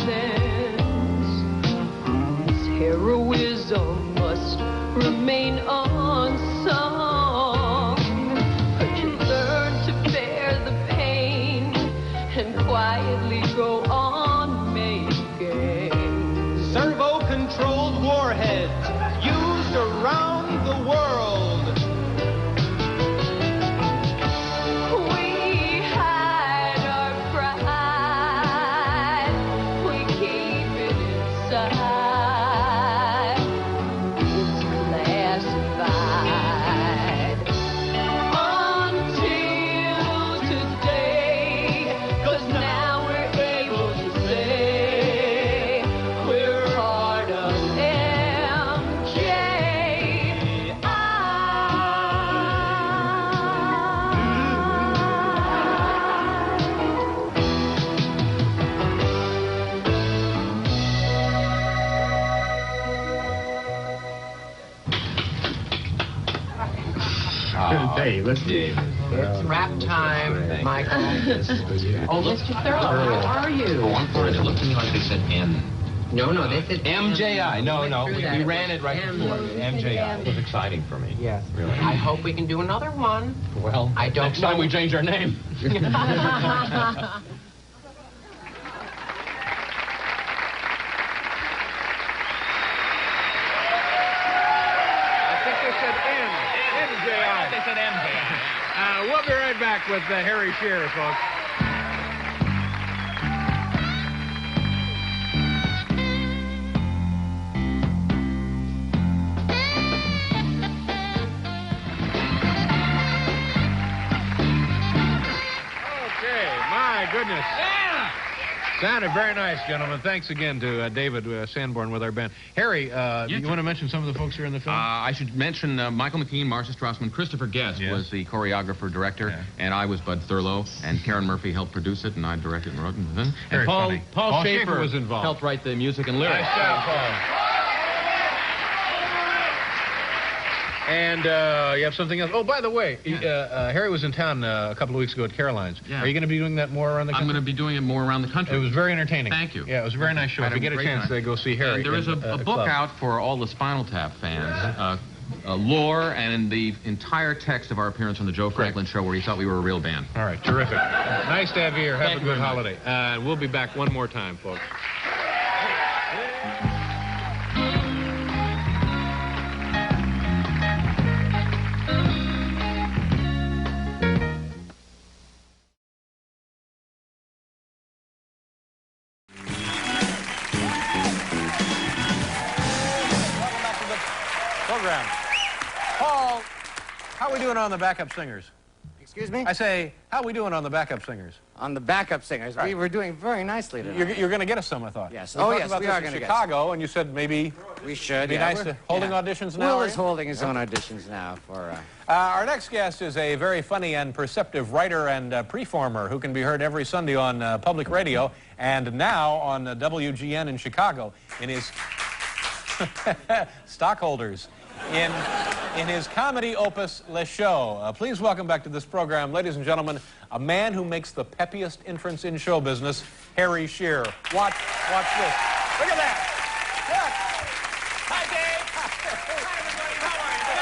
His heroism must remain unsung. But you learn to bear the pain and quietly go on making Servo-controlled warheads used around the world. We hide our pride. We keep it inside. It's classified. Until today, 'cause now we're able to say we're part of Hey, let's do It's rap time, Michael. Oh, Mr. Thurlow, how are you? Oh, I'm fine. It looked to me like they said N. No, they said MJI. No. We ran it right before. MJI. It was exciting for me. Yes. Really. I hope we can do another one. Well, I don't next time know. we change our name. MJI. They said MJI. We'll be right back with Harry Shearer, folks. Okay, my goodness. Sounded very nice, gentlemen. Thanks again to David Sanborn with our band. Harry, you want to mention some of the folks who are in the film? I should mention Michael McKean, Marcia Strassman, Christopher Guest was the choreographer-director, and I was Bud Thurlow, and Karen Murphy helped produce it, and I directed and wrote it. And Paul Shaffer was involved. Helped write the music and lyrics. Nice job, Paul. And you have something else. Oh, by the way, Harry was in town a couple of weeks ago at Caroline's. Yeah. Are you going to be doing that more around the country? I'm going to be doing it more around the country. It was very entertaining. Thank you. Yeah, it was a very nice show. If you get a chance to go see Harry. There is a book out for all the Spinal Tap fans. Lore and the entire text of our appearance on the Joe Franklin Show where he thought we were a real band. All right, terrific. Nice to have you here. Have a good holiday. We'll be back one more time, folks. Program. Paul, how are we doing on the backup singers? Excuse me? I say, how are we doing on the backup singers? On the backup singers, Right. we were doing very nicely tonight. You're going to get us some, I thought. Yes. We talked yes, about we this are in going to get Chicago, and you said maybe we should. be Yeah, nice to holding auditions now. Will are is you? holding his own auditions now for. Our next guest is a very funny and perceptive writer and performer who can be heard every Sunday on public radio and now on WGN in Chicago in his stockholders. In his comedy opus, Le Show. Please welcome back to this program, ladies and gentlemen, a man who makes the peppiest entrance in show business, Harry Shearer. Watch this. Look at that. Look. Hi, Dave. Hi, everybody. How are you?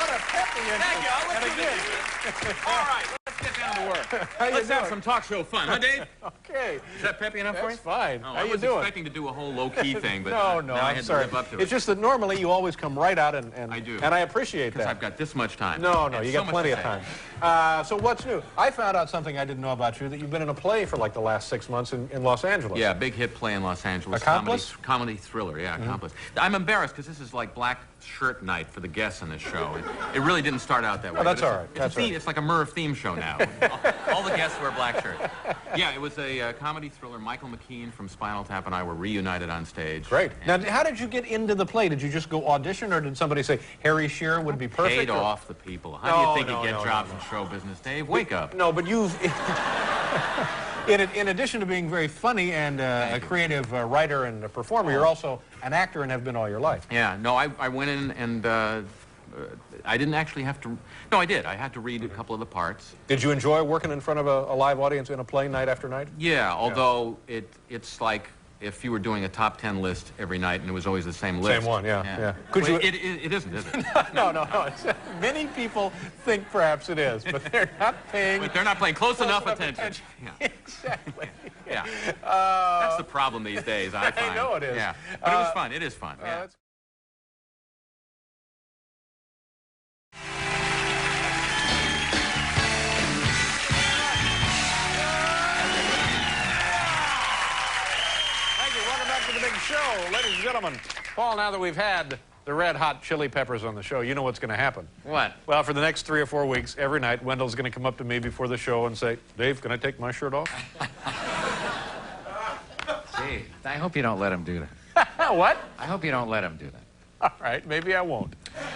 What a peppy entrance. Thank you. I'll let you in. All right, let's get down to work. Let's have some talk show fun, huh, Dave? Okay. Is that peppy enough for you? That's fine. Oh, How I you was doing? expecting to do a whole low-key thing, but no, now I I'm had sorry. to live up to it. It's just that normally you always come right out and I do. And I appreciate that. Because I've got this much time. No, And you so got much plenty to of say. time. So what's new? I found out something I didn't know about you, that you've been in a play for like the last 6 months in Los Angeles. Yeah, big hit play in Los Angeles. Accomplice? Comedy thriller, yeah, Accomplice. I'm embarrassed because this is like black shirt night for the guests on this show. It really didn't start out that way. Oh, that's but all right. It's like a Merv theme show now. All the guests wear black shirts. Yeah, it was a comedy thriller. Michael McKean from Spinal Tap and I were reunited on stage. Great. Now, how did you get into the play? Did you just go audition, or did somebody say Harry Shearer would be perfect? Paid or? off the people. How do you think you get jobs no. in show business, Dave? Wake up. No, but you've... In addition to being very funny and a creative writer and a performer, you're also an actor and have been all your life. Yeah, no, I went in and I didn't actually have to... No, I did. I had to read a couple of the parts. Did you enjoy working in front of a live audience in a play night after night? Yeah, although it's like if you were doing a top 10 list every night and it was always the same list. Same one, yeah. Could well, you... It isn't, is it? No. Many people think perhaps it is, but they're not paying... But they're not paying close enough attention. Yeah. Exactly. Yeah. That's the problem these days, I find. I know it is. Yeah. But it was fun. It is fun. Yeah. The big show, ladies and gentlemen. Paul, now that we've had the Red Hot Chili Peppers on the show, you know what's going to happen. What? Well, for the next 3 or 4 weeks, every night, Wendell's going to come up to me before the show and say, Dave, can I take my shirt off? Gee, I hope you don't let him do that. What? I hope you don't let him do that. All right, maybe I won't.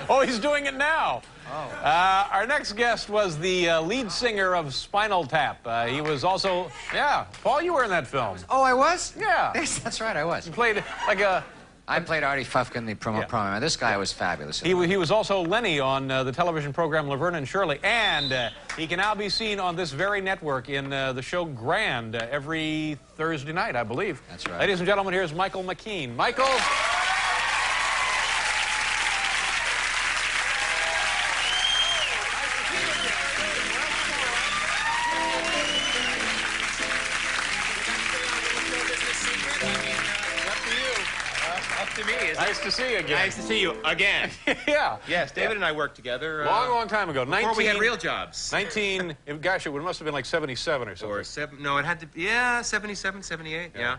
Oh, he's doing it now. Oh. Our next guest was the lead singer of Spinal Tap. He was also, yeah, Paul, you were in that film. Oh, I was? Yeah. Yes, that's right, I was. You played like a... I played Artie Fufkin in the promo. This guy was fabulous. He was also Lenny on the television program Laverne and Shirley, and he can now be seen on this very network in the show Grand every Thursday night, I believe. That's right. Ladies and gentlemen, here's Michael McKean. Michael. Nice to see you again. Nice to see you again. Yeah. Yes, David and I worked together. Long time ago. Before we had real jobs. 19, gosh, it must have been like 77 or something. No, it had to be, 77, 78, yeah.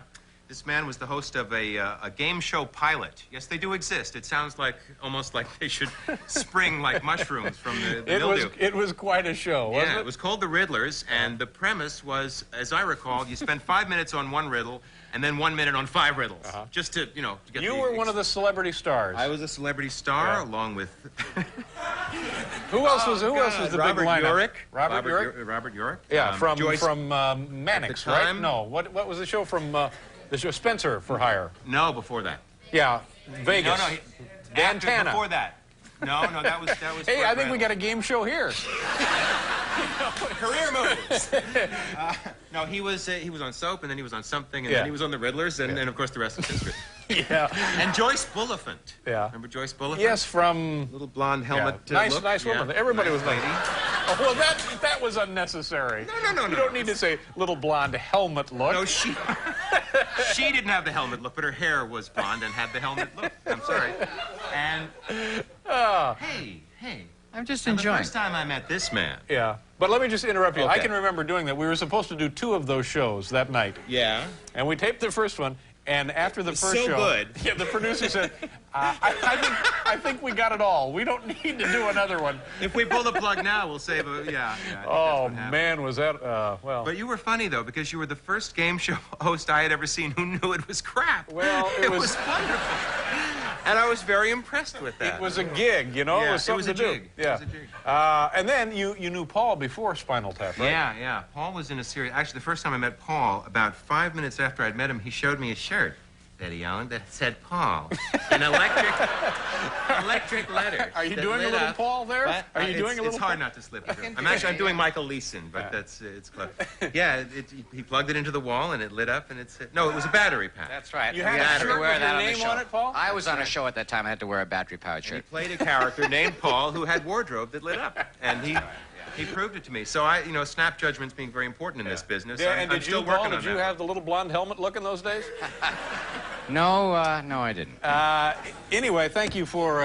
This man was the host of a game show pilot. Yes, they do exist. It sounds like almost like they should spring like mushrooms from the mildew. It was quite a show, wasn't it? It was called The Riddlers, and the premise was, as I recall, you spend 5 minutes on one riddle and then 1 minute on 5 riddles, just to, you know, to get You were one of the celebrity stars. I was a celebrity star, along with... Who else was the Robert big lineup? Urich. Robert Urich? Robert Urich. Yeah, from Joyce, Mannix, right? No, what was the show from the show Spencer for Hire? No, before that. Yeah, Vegas. No, Dantana. Before that. No, that was. Hey, I think we got a game show here. Career moves. No, he was on Soap, and then he was on something, and then he was on The Riddlers, and of course the rest is history. Yeah. And Joyce Bulliphant. Yeah. Remember Joyce Bulliphant? Yes, from little blonde helmet. Nice woman. Yeah. Everybody was nice lady. Oh, well, that was unnecessary. No. You don't need to say little blonde helmet look. No, she didn't have the helmet look, but her hair was blonde and had the helmet look. I'm sorry. And hey. I'm just enjoying. The first time I met this man. Yeah. But let me just interrupt you. Okay. I can remember doing that. We were supposed to do 2 of those shows that night. Yeah. And we taped the first one, and after the first show... good. Yeah, the producer said, I think we got it all. We don't need to do another one. If we pull the plug now, we'll save a... Yeah. Oh, man, was that... well... But you were funny, though, because you were the first game show host I had ever seen who knew it was crap. Well, it was wonderful. And I was very impressed with that. It was a gig, you know? Yeah, it was something a to jig. do. Yeah. It was a jig. And then you knew Paul before Spinal Tap, right? Yeah. Paul was in a series. Actually, the first time I met Paul, about 5 minutes after I'd met him, he showed me a shirt, Betty Allen, that said Paul in electric letters. Are you doing a little Paul there? What? Are you doing a little It's hard not to slip into it. I'm doing Michael Leeson, but it's clever. Yeah, he plugged it into the wall and it lit up and it said... No, it was a battery pack. That's right. You had a shirt with your name on it, Paul? I was on a show at that time. I had to wear a battery-powered shirt. He played a character named Paul who had wardrobe that lit up. And he proved it to me. So snap judgment's being very important in this business. Yeah, and I'm still working on that. Did you have the little blonde helmet look in those days? No, I didn't. Anyway, thank you for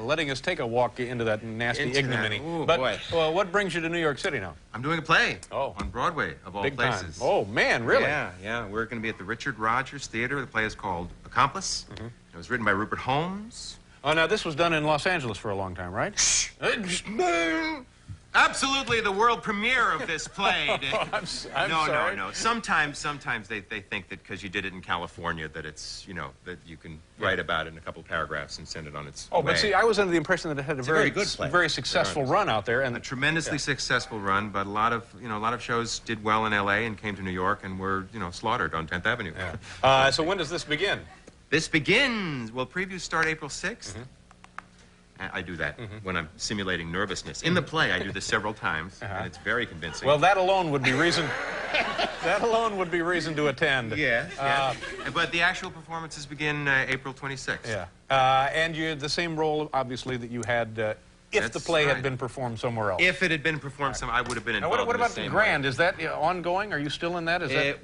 letting us take a walk into that nasty ignominy. Ooh, but boy. What brings you to New York City now? I'm doing a play on Broadway, of all Big places. time. Oh, man, really? Yeah. We're going to be at the Richard Rogers Theater. The play is called Accomplice. It was written by Rupert Holmes. Oh, now this was done in Los Angeles for a long time, right? Absolutely the world premiere of this play. I'm sorry. No. Sometimes they think that because you did it in California that it's, that you can write about it in a couple paragraphs and send it on its way. But see, I was under the impression that it had a very good play. very successful run out there. And a tremendously successful run, but a lot of shows did well in L.A. and came to New York and were, slaughtered on 10th Avenue. Yeah. So when does this begin? This begins, previews start April 6th. I do that when I'm simulating nervousness. In the play, I do this several times, and it's very convincing. Well, that alone would be reason. That alone would be reason to attend. Yeah. But the actual performances begin April 26th. Yeah. And you had the same role, obviously, that you had if the play had been performed somewhere else. If it had been performed somewhere, I would have been involved. Now, what about the the Grand? Is that ongoing? Are you still in that?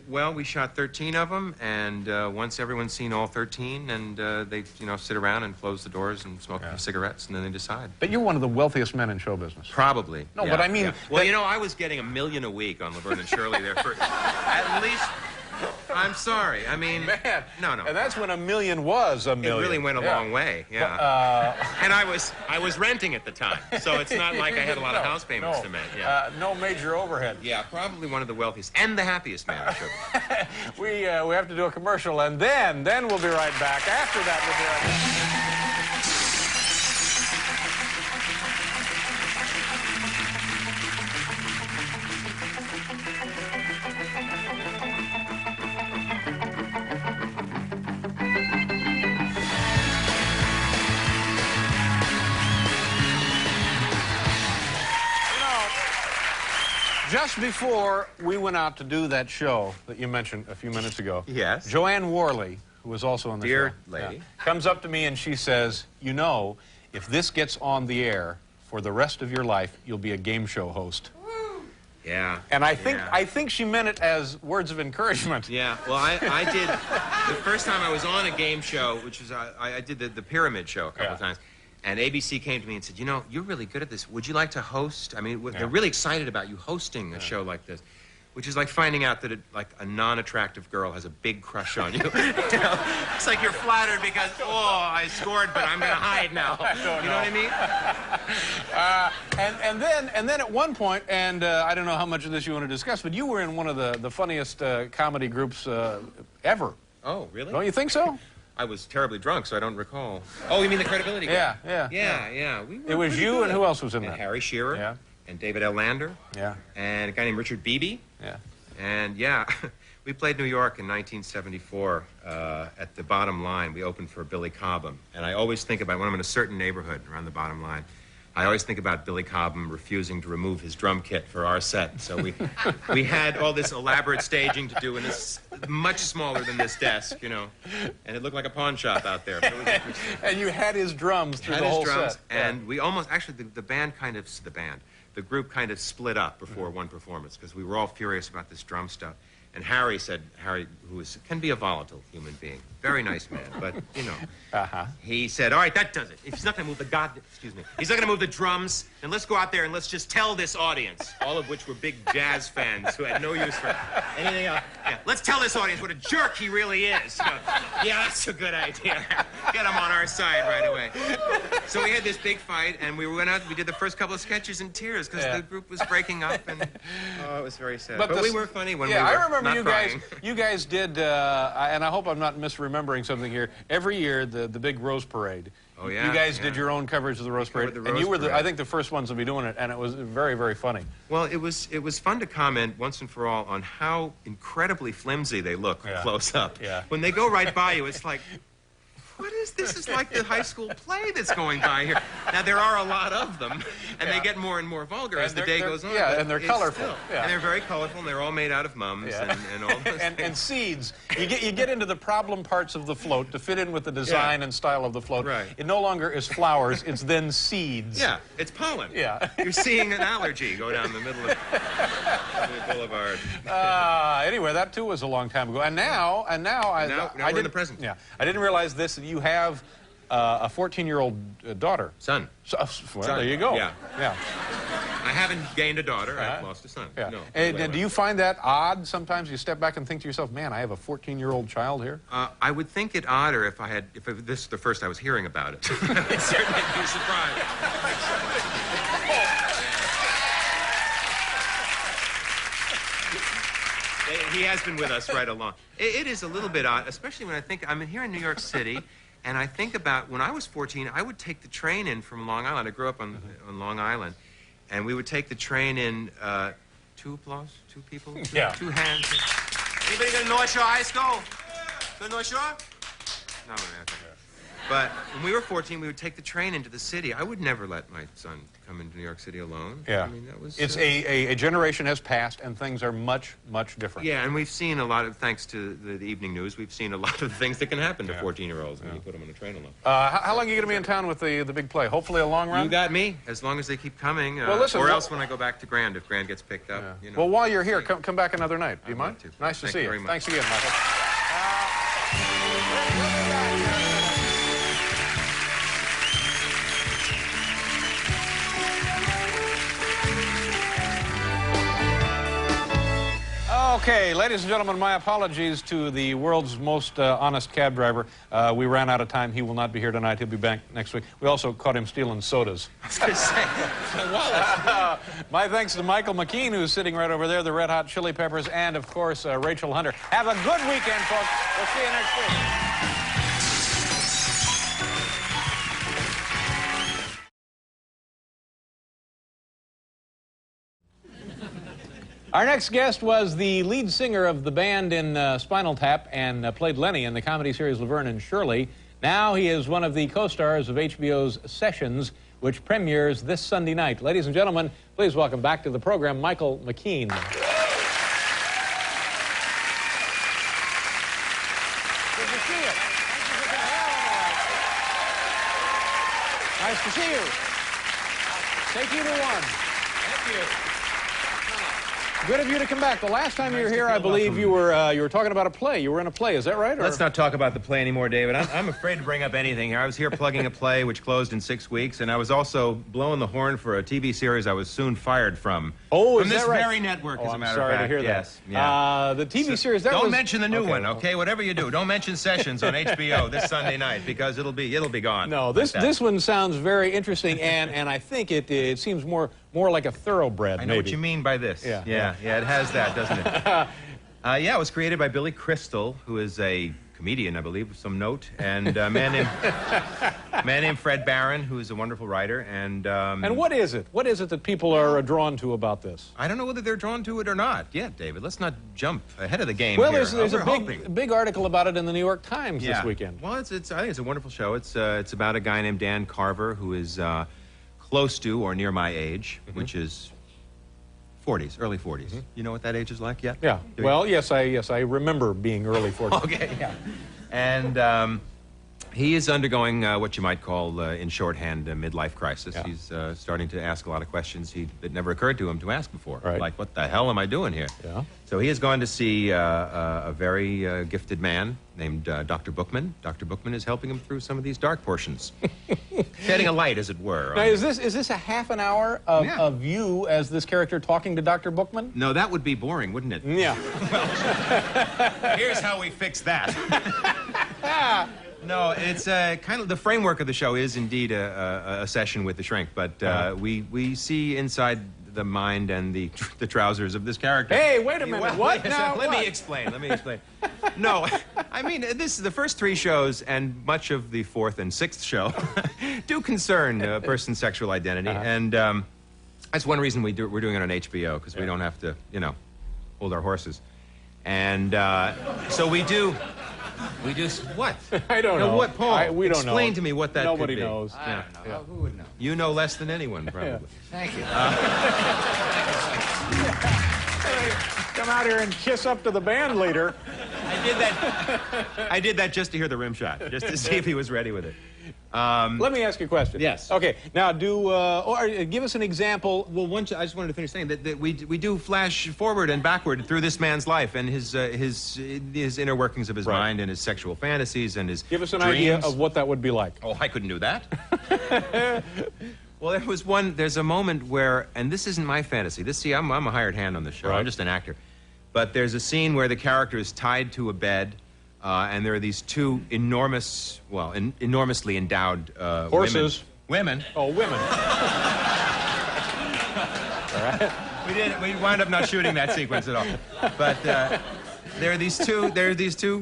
Well, we shot 13 of them, and once everyone's seen all 13, and they, sit around and close the doors and smoke cigarettes, and then they decide. But you're one of the wealthiest men in show business. Probably. No, but I mean... Yeah. Well, I was getting $1 million a week on Laverne and Shirley there for at least... I'm sorry. I mean... Man. No. And that's when $1 million was $1 million. It really went a long way, yeah. And I was renting at the time, so it's not like I had a lot of house payments to make. Yeah. No major overhead. Yeah, probably one of the wealthiest and the happiest man, I'm sure. We have to do a commercial, and then we'll be right back. After that, we'll be right back. Just before we went out to do that show that you mentioned a few minutes ago, yes, Joanne Worley, who was also on the Dear show, lady, comes up to me and she says, if this gets on the air for the rest of your life, you'll be a game show host. Yeah. And I think she meant it as words of encouragement. Yeah. Well, I did the first time I was on a game show, which was I did the Pyramid Show a couple of times. And ABC came to me and said, you're really good at this. Would you like to host? I mean, they're really excited about you hosting a show like this. which is like finding out that a non-attractive girl has a big crush on you. You know? It's like you're flattered because, oh, I scored, but I'm going to hide now. You know what I mean? And then at one point, and I don't know how much of this you want to discuss, but you were in one of the funniest comedy groups ever. Oh, really? Don't you think so? I was terribly drunk, so I don't recall. Oh, you mean the credibility game? Yeah. It was you, good. and who else was in that? Harry Shearer. And David L. Lander. And a guy named Richard Beebe. And we played New York in 1974 at the Bottom Line. We opened for Billy Cobham. And I always think about, when I'm in a certain neighborhood around the Bottom Line, I always think about Billy Cobham refusing to remove his drum kit for our set. So we had all this elaborate staging to do, and it's much smaller than this desk, you know. And it looked like a pawn shop out there. But it was interesting. And you had his drums through the whole set. And we almost, actually, the group kind of split up before one performance because we were all furious about this drum stuff. And Harry, who can be a volatile human being, very nice man, but, you know, he said, all right, that does it. If he's not going to move he's not going to move the drums, then let's go out there and let's just tell this audience, all of which were big jazz fans who had no use for anything else. Yeah, let's tell this audience what a jerk he really is. You know, yeah, that's a good idea. Get him on our side right away. So we had this big fight, and we went out, we did the first couple of sketches in tears because the group was breaking up, and it was very sad. But we were funny when we were I remember not you guys did, and I hope I'm not misremembering something here, every year the big Rose Parade. Oh, yeah. You guys did your own coverage of the Rose Parade, and you were, I think, the first ones to be doing it, and it was very, very funny. Well, it was fun to comment once and for all on how incredibly flimsy they look close up. When they go right by you, it's like, what is this? Is like the high school play that's going by here. Now, there are a lot of them, and they get more and more vulgar as the day goes on. Yeah, and they're colorful. And they're very colorful, and they're all made out of mums and all those and seeds. You get into the problem parts of the float to fit in with the design and style of the float. Right. It no longer is flowers, it's then seeds. Yeah, it's pollen. Yeah. You're seeing an allergy go down the middle of the boulevard. Anyway, that too was a long time ago. And now we're in the present. Yeah. I didn't realize this. You have a 14-year-old daughter. Son. Well, son. There you go. Yeah. Yeah. I haven't gained a daughter. I've lost a son. Yeah. No. And do you find that odd sometimes? You step back and think to yourself, man, I have a 14-year-old child here? I would think it odder if this is the first I was hearing about it. I'd certainly be surprised. He has been with us right along. It is a little bit odd, especially when I'm here in New York City, and I think about when I was 14, I would take the train in from Long Island. I grew up on Long Island, and we would take the train in, two applause, two people, two hands. Anybody go to North Shore High School? Go to North Shore? No, okay. But when we were 14, we would take the train into the city. I would never let my son come into New York City alone. Yeah. I mean, that was... It's a generation has passed, and things are much, much different. Yeah, and we've seen a lot of, thanks to the evening news, we've seen a lot of things that can happen to 14-year-olds when you put them on a train alone. How long are you going to be in town with the big play? Hopefully a long run? You got me, as long as they keep coming. Well, listen, or else when I go back to Grand, if Grand gets picked up. You know. Well, while you're here, come back another night. Do you mind? Nice to see you. Very much. Thanks again, Michael. Okay, ladies and gentlemen, my apologies to the world's most honest cab driver. We ran out of time. He will not be here tonight. He'll be back next week. We also caught him stealing sodas. I was going to say, my wallet. My thanks to Michael McKean, who's sitting right over there, the Red Hot Chili Peppers, and, of course, Rachel Hunter. Have a good weekend, folks. We'll see you next week. Our next guest was the lead singer of the band in Spinal Tap and played Lenny in the comedy series Laverne and Shirley. Now he is one of the co-stars of HBO's Sessions, which premieres this Sunday night. Ladies and gentlemen, please welcome back to the program Michael McKean. Good to see you. Nice to see you. Take you to one. Thank you. Good of you to come back. The last time you were here, I believe you were talking about a play. You were in a play, is that right? Or? Let's not talk about the play anymore, David. I'm afraid to bring up anything here. I was here plugging a play which closed in 6 weeks, and I was also blowing the horn for a TV series I was soon fired from. Oh, from is this that right? very network, as a matter sorry of fact. to hear that. Yes. Yeah. The TV series that don't was... mention the new one, okay? Whatever you do, don't mention Sessions on HBO this Sunday night because it'll be gone. No, this one sounds very interesting, and I think it seems more like a thoroughbred. I know what you mean by this. Yeah, it has that, doesn't it? Yeah, it was created by Billy Crystal, who is a comedian, I believe, of some note, and a man named Fred Barron, who is a wonderful writer. And what is it? What is it that people are drawn to about this? I don't know whether they're drawn to it or not yet, David. Let's not jump ahead of the game. Well, here. there's a big article about it in the New York Times this weekend. Well, I think it's a wonderful show. It's about a guy named Dan Carver who is close to or near my age, which is 40s, early 40s. You know what that age is like yet? Yeah. Well, yes, I remember being early 40s. Okay, yeah. And he is undergoing what you might call, in shorthand, a midlife crisis. Yeah. He's starting to ask a lot of questions that never occurred to him to ask before. Right. Like, what the hell am I doing here? Yeah. So he has gone to see a very gifted man named Dr. Bookman. Dr. Bookman is helping him through some of these dark portions. Shedding a light, as it were. Now, is this a half an hour of you as this character talking to Dr. Bookman? No, that would be boring, wouldn't it? Yeah. Well, here's how we fix that. No, it's kind of the framework of the show is indeed a session with the shrink, but we see inside the mind and the trousers of this character. Hey, wait a minute. Well, what wait a now? second. Let me explain. No, I mean, the first three shows and much of the fourth and sixth show do concern a person's sexual identity, and that's one reason we're doing it on HBO, because we don't have to, hold our horses. And so we do what? I don't know. What, Paul? We don't know. Explain to me what that Nobody could be. knows. I don't know. Who would know? You know less than anyone, probably. Thank you. Come out here and kiss up to the band leader. I did that just to hear the rim shot, just to see if he was ready with it. Let me ask you a question. Yes. Okay. Now, give us an example. Well, I just wanted to finish saying that we do flash forward and backward through this man's life and his inner workings of his mind and his sexual fantasies and his Give us an dreams. idea of what that would be like. Oh, I couldn't do that. Well, there's a moment where, and this isn't my fantasy. I'm a hired hand on the show. I'm just an actor. But there's a scene where the character is tied to a bed, and there are these two enormously endowed horses. Women. Oh, women. All right. We wound up not shooting that sequence at all. But there are these two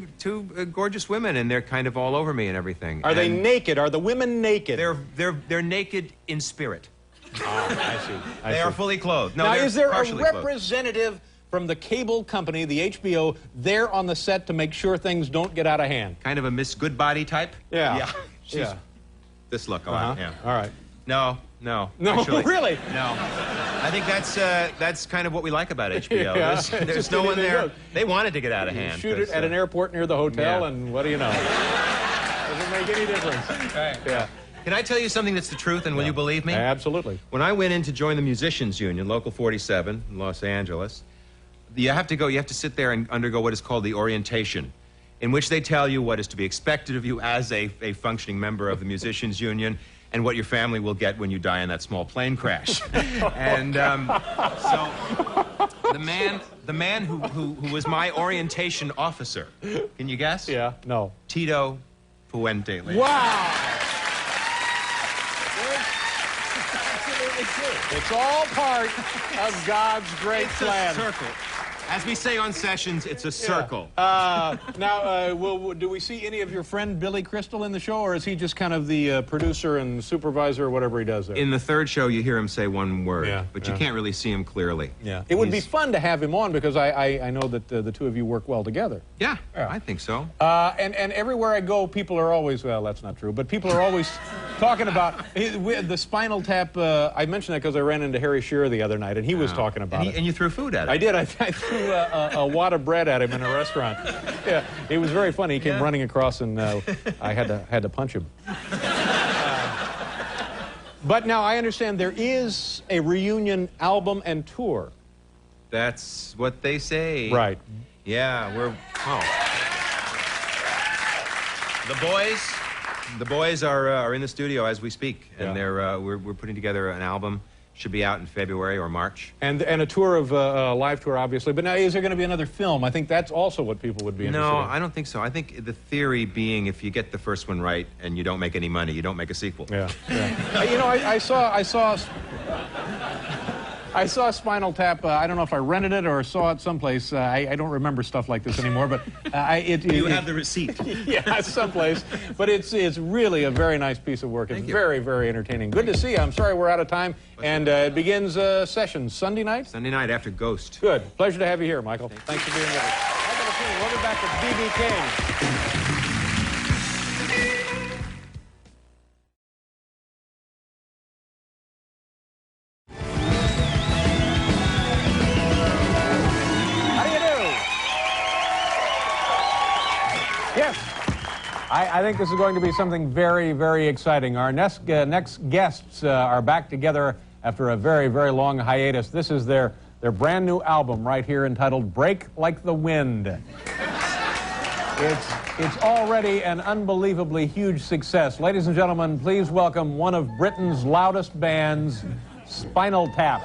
gorgeous women, and they're kind of all over me and everything. Are they naked? Are the women naked? They're naked in spirit. I see. They are fully clothed. No, now, is there a partially representative from the cable company, the HBO, there on the set to make sure things don't get out of hand? Kind of a Miss Goodbody type? Yeah. She's this look a lot, yeah. All right. No, actually, really? No. I think that's kind of what we we like about HBO. Yeah. There's no one there. They wanted to get out of hand. Shoot it at an airport near the hotel, and what do you know? Doesn't make any difference. Right. Yeah. Can I tell you something that's the truth, and will you believe me? Absolutely. When I went in to join the Musicians Union, Local 47 in Los Angeles, you have to sit there and undergo what is called the orientation, in which they tell you what is to be expected of you as a functioning member of the Musicians Union, and what your family will get when you die in that small plane crash. And so the man who was my orientation officer, can you guess? Yeah, no. Tito Puente. Wow! It's all part of God's great plan. It's a circle. As we say on Sessions, it's a circle. Do we see any of your friend Billy Crystal in the show, or is he just kind of the producer and supervisor or whatever he does there? In the third show, you hear him say one word, but you can't really see him clearly. Yeah. It would be fun to have him on, because I know that the two of you work well together. Yeah, I think so. And everywhere I go, people are always, well, that's not true, but people are always talking about the Spinal Tap. I mentioned that because I ran into Harry Shearer the other night, and he was talking about it. And you threw food at him. I did. I threw a wad of bread at him in a restaurant. Yeah, it was very funny. He came running across, and I had to punch him. But now I understand there is a reunion album and tour. That's what they say. Right. Yeah, we're... Oh. The boys are in the studio as we speak, and we're putting together an album. Should be out in February or March. And a tour of a live tour, obviously. But now, is there going to be another film? I think that's also what people would be interested in. No, I don't think so. I think the theory being, if you get the first one right and you don't make any money, you don't make a sequel. Yeah. You know, I saw Spinal Tap. I don't know if I rented it or saw it someplace. I don't remember stuff like this anymore. But you have the receipt. Yeah, someplace. But it's really a very nice piece of work. It's very, very entertaining. Good to see you. I'm sorry we're out of time. And it begins session Sunday night? Sunday night after Ghost. Good. Pleasure to have you here, Michael. Thanks for being with us. We'll get back to B.B. King. I think this is going to be something very, very exciting. Our next guests are back together after a very, very long hiatus. This is their brand new album right here entitled Break Like the Wind. It's already an unbelievably huge success. Ladies and gentlemen, please welcome one of Britain's loudest bands, Spinal Tap.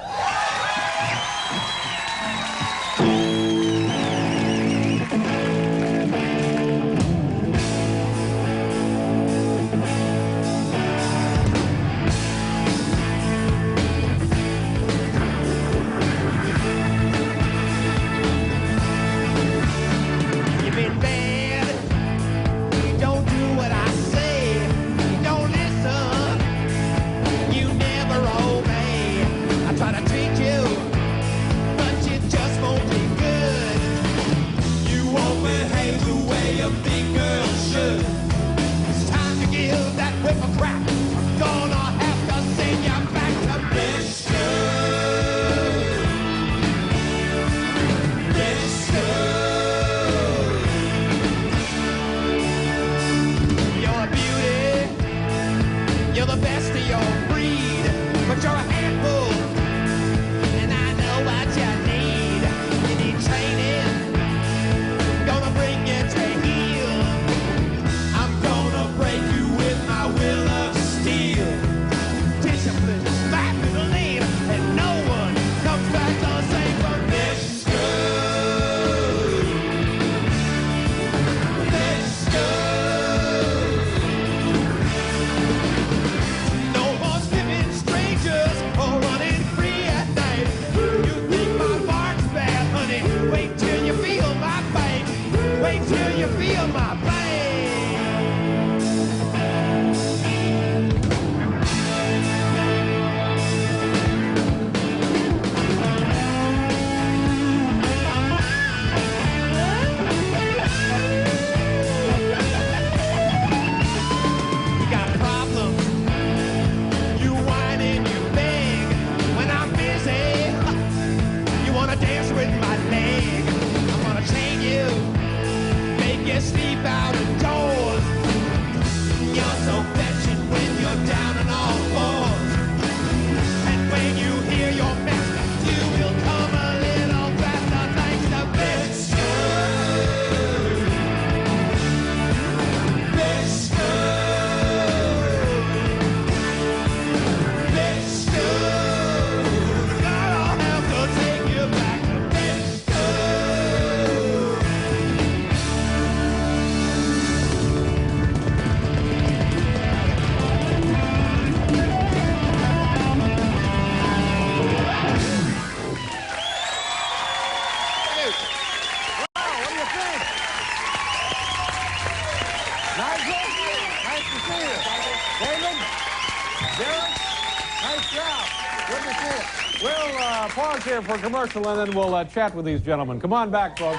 Pause here for commercial, and then we'll chat with these gentlemen. Come on back, folks.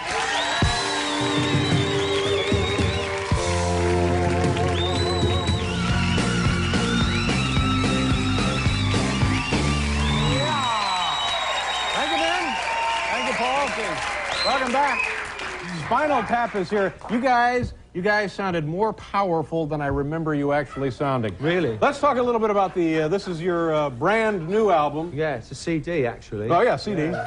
Thank you, Ben. Thank you, Paul. Welcome back. Spinal Tap is here. You guys You guys sounded more powerful than I remember you actually sounding. Really? Let's talk a little bit about the, this is your brand new album. Yeah, it's a CD, actually. Oh, yeah, CD. No,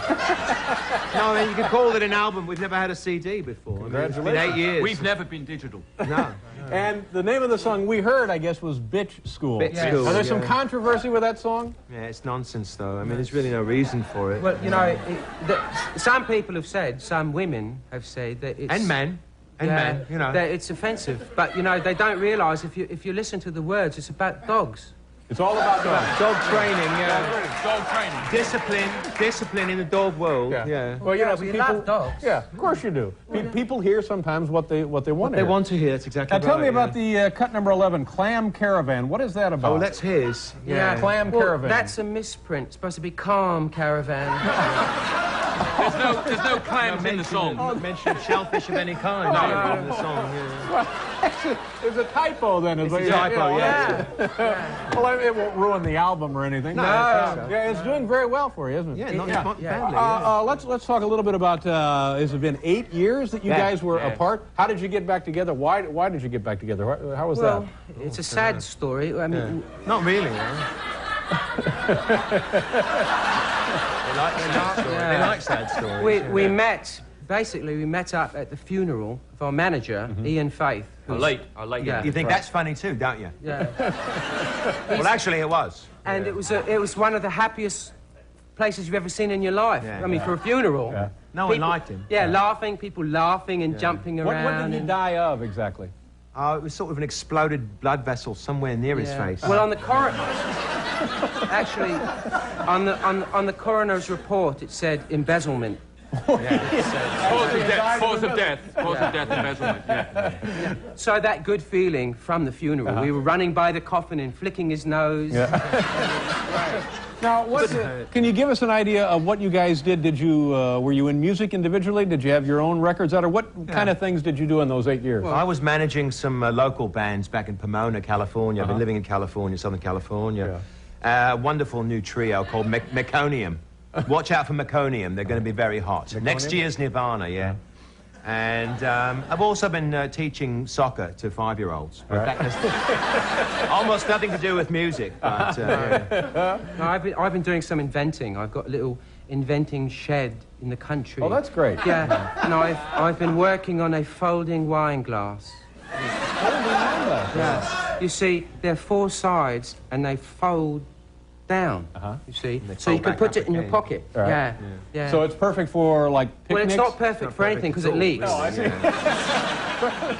I mean, you could call it an album. We've never had a CD before. Congratulations. I mean, it's been 8 years. We've never been digital. No. And the name of the song we heard, I guess, was Bitch School. Bitch School, Now, there's some yeah. controversy with that song? Yeah, it's nonsense, though. I mean, there's really no reason for it. Well, you know, some people have said, some women have said that it's... And men. And men, you know. That it's offensive. But, you know, they don't realise if you listen to the words, it's about dogs. It's all about dogs. Dog training, yeah. Dog training. Discipline in the dog world. Yeah. Well, you know, some people love dogs. Yeah, of course you do. People hear sometimes what they want to hear. They want to hear. That's exactly Now, right. tell me about the cut number 11, Clam Caravan. What is that about? Oh, that's his. Yeah. Clam Well, Caravan. that's a misprint. It's supposed to be Calm Caravan. There's no clams in the song. Mention shellfish of any kind. No, in the song. Yeah. It's a typo then. It's a typo, yeah. Well, it won't ruin the album or anything. No. Yeah, it's doing very well for you, isn't it? Yeah, not badly. Let's talk a little bit about. Has it been 8 years that you guys were apart? How did you get back together? Why did you get back together? How was that? Well, it's a sad story. I mean, not really. They like sad stories. We met. Basically, we met up at the funeral of our manager, Ian Faith. I like Yeah. You think that's funny too, don't you? Yeah. Well, actually, it was. And it was one of the happiest places you've ever seen in your life. Yeah. I mean, for a funeral. Yeah. No one liked him. Yeah, people laughing and jumping around. What did he die of exactly? It was sort of an exploded blood vessel somewhere near his face. Well, on the actually, on the coroner's report, it said embezzlement. Cause of death, embezzlement. Yeah. So that good feeling from the funeral, we were running by the coffin and flicking his nose. Now, can you give us an idea of what you guys did? Were you in music individually? Did you have your own records out? Or what kind of things did you do in those 8 years? Well, I was managing some local bands back in Pomona, California. I've been living in California, Southern California. A wonderful new trio called McKean. Watch out for McKean. They're going to be very hot. Next year's Nirvana, yeah. And I've also been teaching soccer to 5-year-olds. That has almost nothing to do with music, but... No, I've been doing some inventing. I've got a little inventing shed in the country. Oh, that's great. Yeah, and I've been working on a folding wine glass. Yeah. You see, there are 4 sides, and they fold down. You see, so you can put it in your pocket. Right. Yeah. So it's perfect for like picnics? Well, it's not perfect for anything because it leaks. No, I see.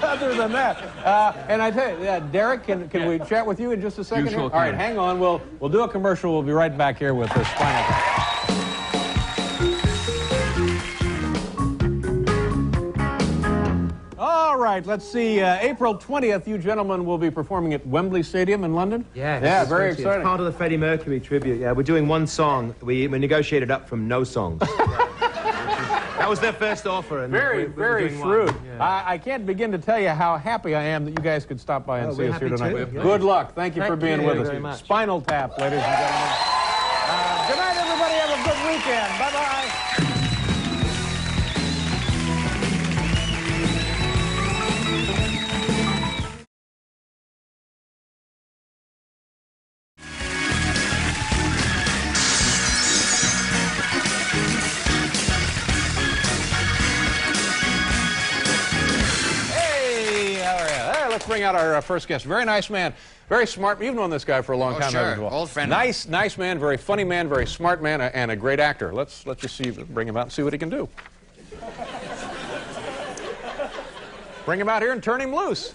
Other than that, and I tell you, Derek, can we chat with you in just a second? Sure All right, hang on. We'll do a commercial. We'll be right back here with the Spinal Tap. All right, let's see. April 20th, you gentlemen will be performing at Wembley Stadium in London. Yeah, very exciting. It's part of the Freddie Mercury tribute. Yeah, we're doing one song. We negotiated up from no songs. That was their first offer. And very shrewd. I can't begin to tell you how happy I am that you guys could stop by and see us here tonight. Good luck. Thank you for being with us. Very much. Spinal Tap, ladies and gentlemen. Good night, everybody. Have a good weekend. Bye-bye. Bring out our first guest. Very nice man, very smart. You've known this guy for a long time, haven't you? Old friend. Nice man, very funny man, very smart man, and a great actor. Let's just bring him out and see what he can do. Bring him out here and turn him loose.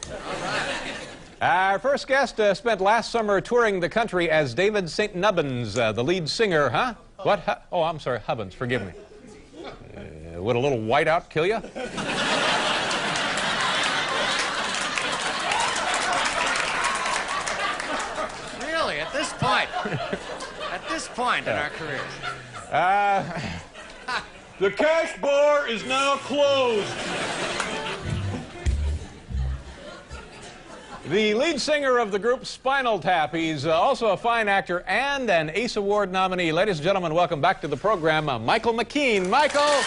Our first guest spent last summer touring the country as David St. Nubbins, the lead singer, huh? What? Oh, I'm sorry, Hubbins. Forgive me. Would a little whiteout kill you? At this point in our careers. The cash bar is now closed. The lead singer of the group Spinal Tap. He's also a fine actor and an ACE Award nominee. Ladies and gentlemen, welcome back to the program, Michael McKean. Michael!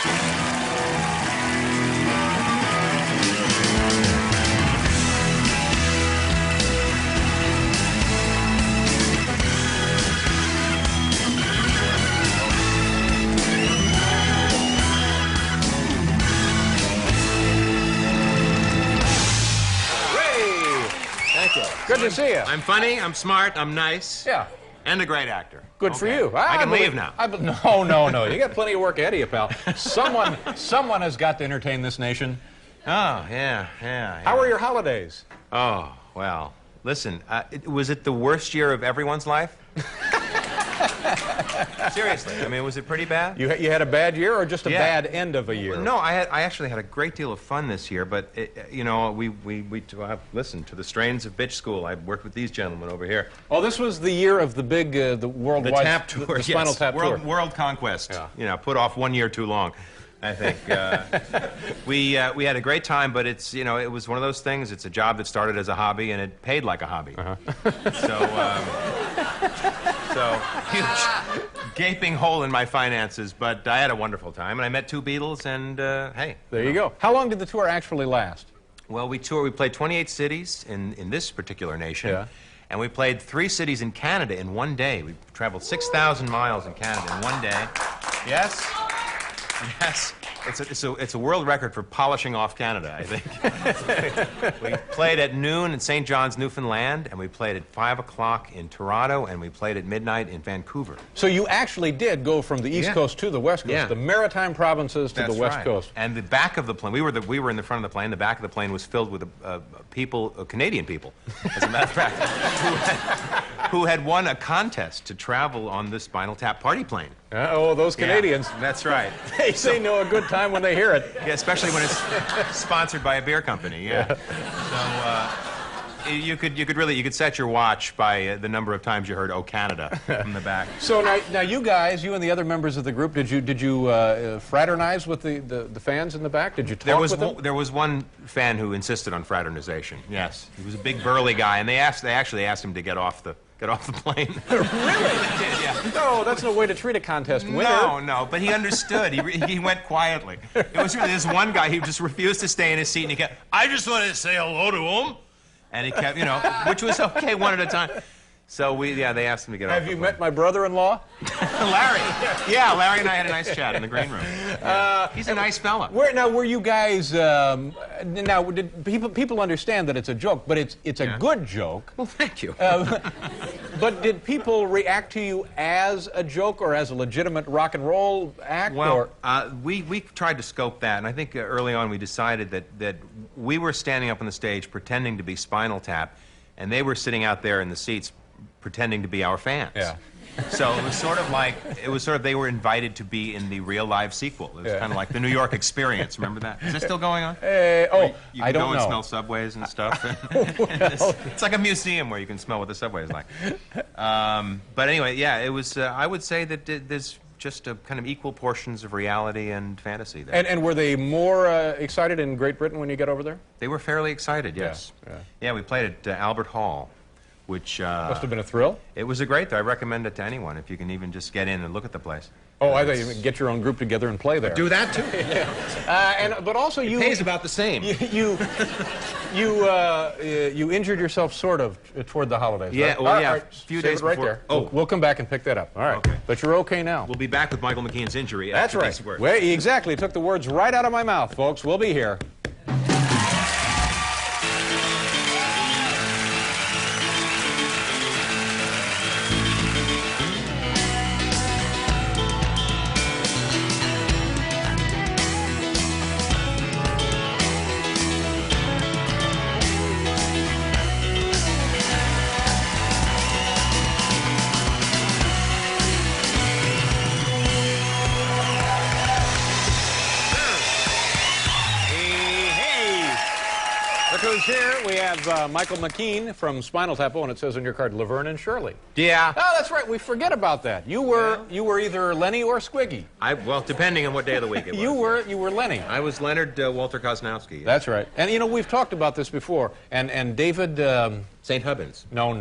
to see you. I'm funny, I'm smart, I'm nice. Yeah. And a great actor. Good for you. I can leave now. No. You got plenty of work ahead of you, pal. Someone has got to entertain this nation. Oh, yeah. How were your holidays? Oh, well, listen, was it the worst year of everyone's life? Seriously, I mean, was it pretty bad? You had a bad year or just a bad end of a year? Well, no, I actually had a great deal of fun this year, but, you know, we listened to the strains of Bitch School. I worked with these gentlemen over here. Oh, this was the year of the big, the worldwide... The Tap Tour, the Spinal Tap Tour. World Conquest. Yeah. You know, put off 1 year too long, I think. We had a great time, but it's, you know, it was one of those things. It's a job that started as a hobby, and it paid like a hobby. So, huge gaping hole in my finances, but I had a wonderful time, and I met 2 Beatles, and hey. There you go. How long did the tour actually last? Well, we played 28 cities in this particular nation, and we played 3 cities in Canada in 1 day. We traveled 6,000 miles in Canada in 1 day. Yes? Yes. It's a world record for polishing off Canada, I think. We played at noon in St. John's, Newfoundland, and we played at 5 o'clock in Toronto, and we played at midnight in Vancouver. So you actually did go from the East Coast to the West Coast, the maritime provinces to the West Coast. And the back of the plane, we were in the front of the plane. The back of the plane was filled with Canadian people, as a matter of fact, who had won a contest to travel on the Spinal Tap party plane. Oh, those Canadians. Yeah, that's right. They know a good time when they hear it. Yeah, especially when it's sponsored by a beer company. Yeah. So you could set your watch by the number of times you heard "Oh Canada" from the back. So now you guys, you and the other members of the group, did you fraternize with the fans in the back? Did you talk with them? There was one fan who insisted on fraternization. Yes, he was a big burly guy, and they actually asked him to get off the plane. Really? Yeah. No, that's no way to treat a contest winner. No, but he understood. He went quietly. It was really this one guy, he just refused to stay in his seat, and he kept, I just wanted to say hello to him. And he kept, you know, which was okay one at a time. So they asked him to get off the plane. Have you met my brother-in-law? Larry. Yeah, Larry and I had a nice chat in the green room. Yeah. He's a nice fella. Were you guys, now, did people understand that it's a joke, but it's a good joke. Well, thank you. But did people react to you as a joke or as a legitimate rock and roll act? Well, we tried to scope that, and I think early on we decided that we were standing up on the stage pretending to be Spinal Tap, and they were sitting out there in the seats pretending to be our fans. Yeah. So it was sort of they were invited to be in the real live sequel. It was kind of like the New York Experience. Remember that? Is it still going on? I don't know. You can go and smell subways and stuff. It's like a museum where you can smell what the subway is like. But anyway, yeah, it was. I would say that there's just a kind of equal portions of reality and fantasy there. And were they more excited in Great Britain when you got over there? They were fairly excited. Yes. Yeah, we played at Albert Hall, which must have been a thrill. It was a great. I recommend it to anyone if you can even just get in and look at the place. Oh, I thought you could get your own group together and play there. Do that too. But also it pays about the same. You injured yourself sort of toward the holidays. Yeah, right? well, yeah. Right, a few save days it right before. there. Oh, we'll come back and pick that up. All right. Okay. But you're okay now. We'll be back with Michael McKean's injury. That's after right. this work. Well, exactly. Took the words right out of my mouth, folks. We'll be here. Here we have Michael McKean from Spinal Tap. Oh, and it says on your card, Laverne and Shirley. Yeah. Oh, that's right. We forget about that. You were either Lenny or Squiggy. Well, depending on what day of the week it was. You were Lenny. I was Leonard Walter Kosnowski. That's right. And you know we've talked about this before. And David. St. Hubbins. No.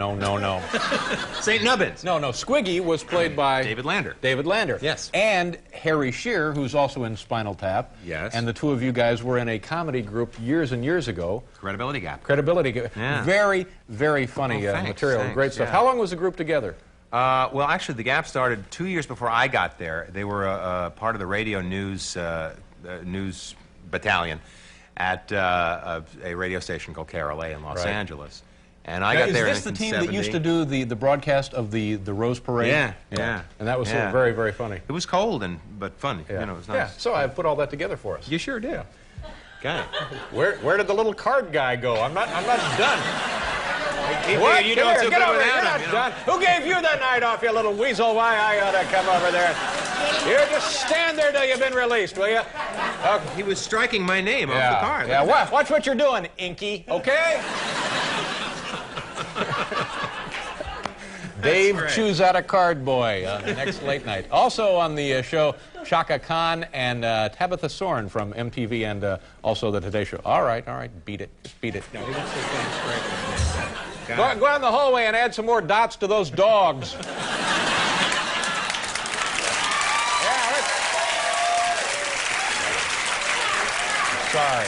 St. Nubbins. No. Squiggy was played by David Lander. David Lander. Yes. And Harry Shearer, who's also in Spinal Tap. Yes. And the two of you guys were in a comedy group years and years ago. Credibility Gap. Credibility Gap. Yeah. Very, very funny material. Thanks, Great stuff. yeah. How long was the group together? Well, actually, the Gap started 2 years before I got there. They were a part of the radio news battalion at a radio station called KRLA in Los Angeles. And I got there in 1970. Is this the team that used to do the broadcast of the Rose Parade? Yeah. And that was very, very funny. It was cold but funny. Yeah. You know, it was nice. Yeah, so I put all that together for us. You sure did. Okay. Where did the little card guy go? I'm not done. What? You don't do Get good over here. without You're him, not you know? done. Who gave you the night off, you little weasel? Why I ought to come over there. You just stand there till you've been released, will you? He was striking my name off the card. Yeah, watch what you're doing, Inky, okay? Dave Chews Out a Card Boy on the next late night. Also on the show, Shaka Khan and Tabitha Sorn from MTV and also the Today Show. All right, beat it. Just beat it. No, he wants to stand straight. Go out in the hallway and add some more dots to those dogs. Sorry.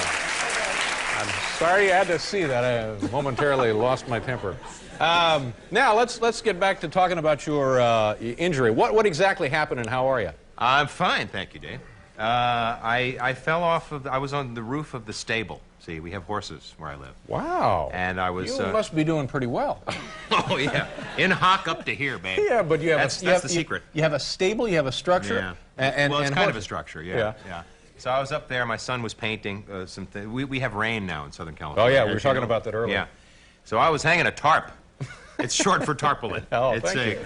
I'm sorry you had to see that. I momentarily lost my temper. Now, let's get back to talking about your injury. What exactly happened and how are you? I'm fine, thank you, Dave. I fell off of... I was on the roof of the stable. See, we have horses where I live. Wow. And I was... You must be doing pretty well. Oh, yeah. In hock up to here, babe. Yeah, but you have that's the secret. You have a stable, you have a structure. Yeah. Well, it's kind of a structure, yeah. So I was up there, my son was painting something. We have rain now in Southern California. Oh, yeah, we were talking about that earlier. Yeah. So I was hanging a tarp. It's short for tarpaulin. Oh, it's thank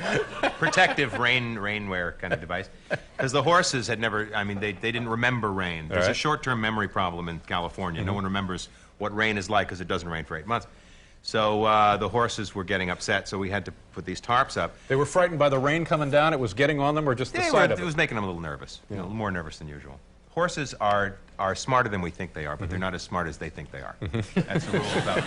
a protective rainwear kind of device. Because the horses had never, I mean, they didn't remember rain. There's a short-term memory problem in California. No one remembers what rain is like because it doesn't rain for 8 months. So the horses were getting upset, so we had to put these tarps up. They were frightened by the rain coming down? It was getting on them or just the sight of it? It was making them a little nervous, you know, more nervous than usual. Horses are smarter than we think they are, but they're not as smart as they think they are. That's the rule about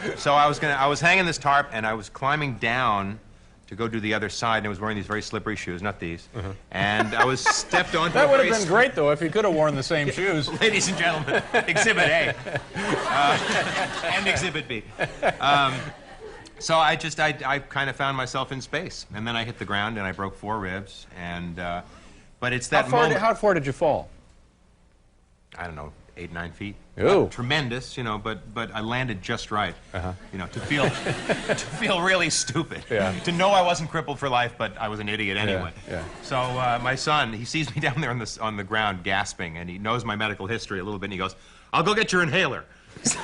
it. So I was hanging this tarp, and I was climbing down to go do the other side, and I was wearing these very slippery shoes, not these. And I was stepped onto That would have been great, though, if you could have worn the same shoes. Ladies and gentlemen, Exhibit A and Exhibit B. So I kind of found myself in space, and then I hit the ground, and I broke 4 ribs, and... but it's that moment. How far did you fall? I don't know, 8, 9 feet. Ooh. Tremendous, you know, but I landed just right. You know, to feel really stupid. Yeah. To know I wasn't crippled for life, but I was an idiot anyway. Yeah. So my son, he sees me down there on the ground gasping, and he knows my medical history a little bit, and he goes, "I'll go get your inhaler."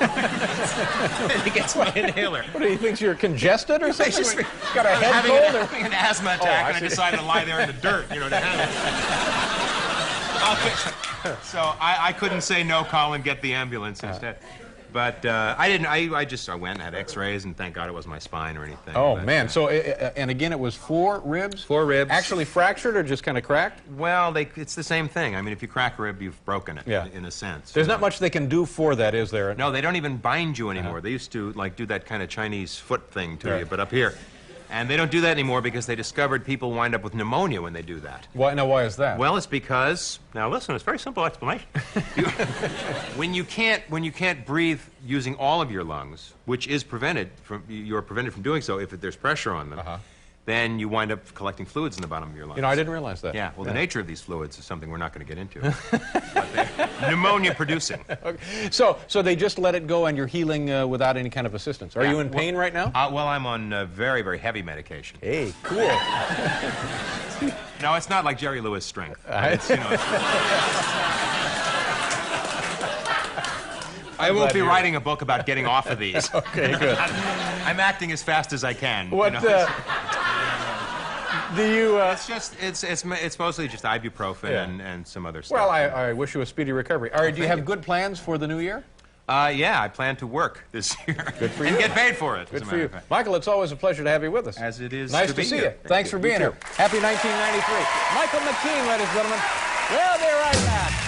And he gets my inhaler. What do you think? You're congested or something? Just, got a head cold? Having an asthma attack, and I decided to lie there in the dirt, you know, to have it. So I couldn't say no, Colin, get the ambulance instead. But I didn't. I went and had X-rays, and thank God it wasn't my spine or anything. Oh, but, man. So, and again, it was 4 ribs? 4 ribs. Actually fractured or just kind of cracked? Well, it's the same thing. I mean, if you crack a rib, you've broken it, in a sense. There's not much they can do for that, is there? No, they don't even bind you anymore. They used to, like, do that kind of Chinese foot thing to you, but up here. And they don't do that anymore because they discovered people wind up with pneumonia when they do that. Why is that? Well, it's because, now listen, it's a very simple explanation. When you can't breathe using all of your lungs, which is you're prevented from doing so if there's pressure on them, then you wind up collecting fluids in the bottom of your lungs. You know, I didn't realize that. Yeah, well, the nature of these fluids is something we're not going to get into. But they're pneumonia producing. Okay. So they just let it go and you're healing without any kind of assistance. Are you in pain right now? Well, I'm on very, very heavy medication. Hey, cool. No, it's not like Jerry Lewis strength. I won't be writing a book about getting off of these. Okay, good. I'm acting as fast as I can. What do you? It's mostly just ibuprofen and some other stuff. Well, I wish you a speedy recovery. All right, do you have good plans for the new year? Yeah, I plan to work this year. Good for you. And get paid for it. Good for you. Michael, it's always a pleasure to have you with us. As it is nice to see you. Thanks for being here. Happy 1993. Michael McKean, ladies and gentlemen. We'll be right back.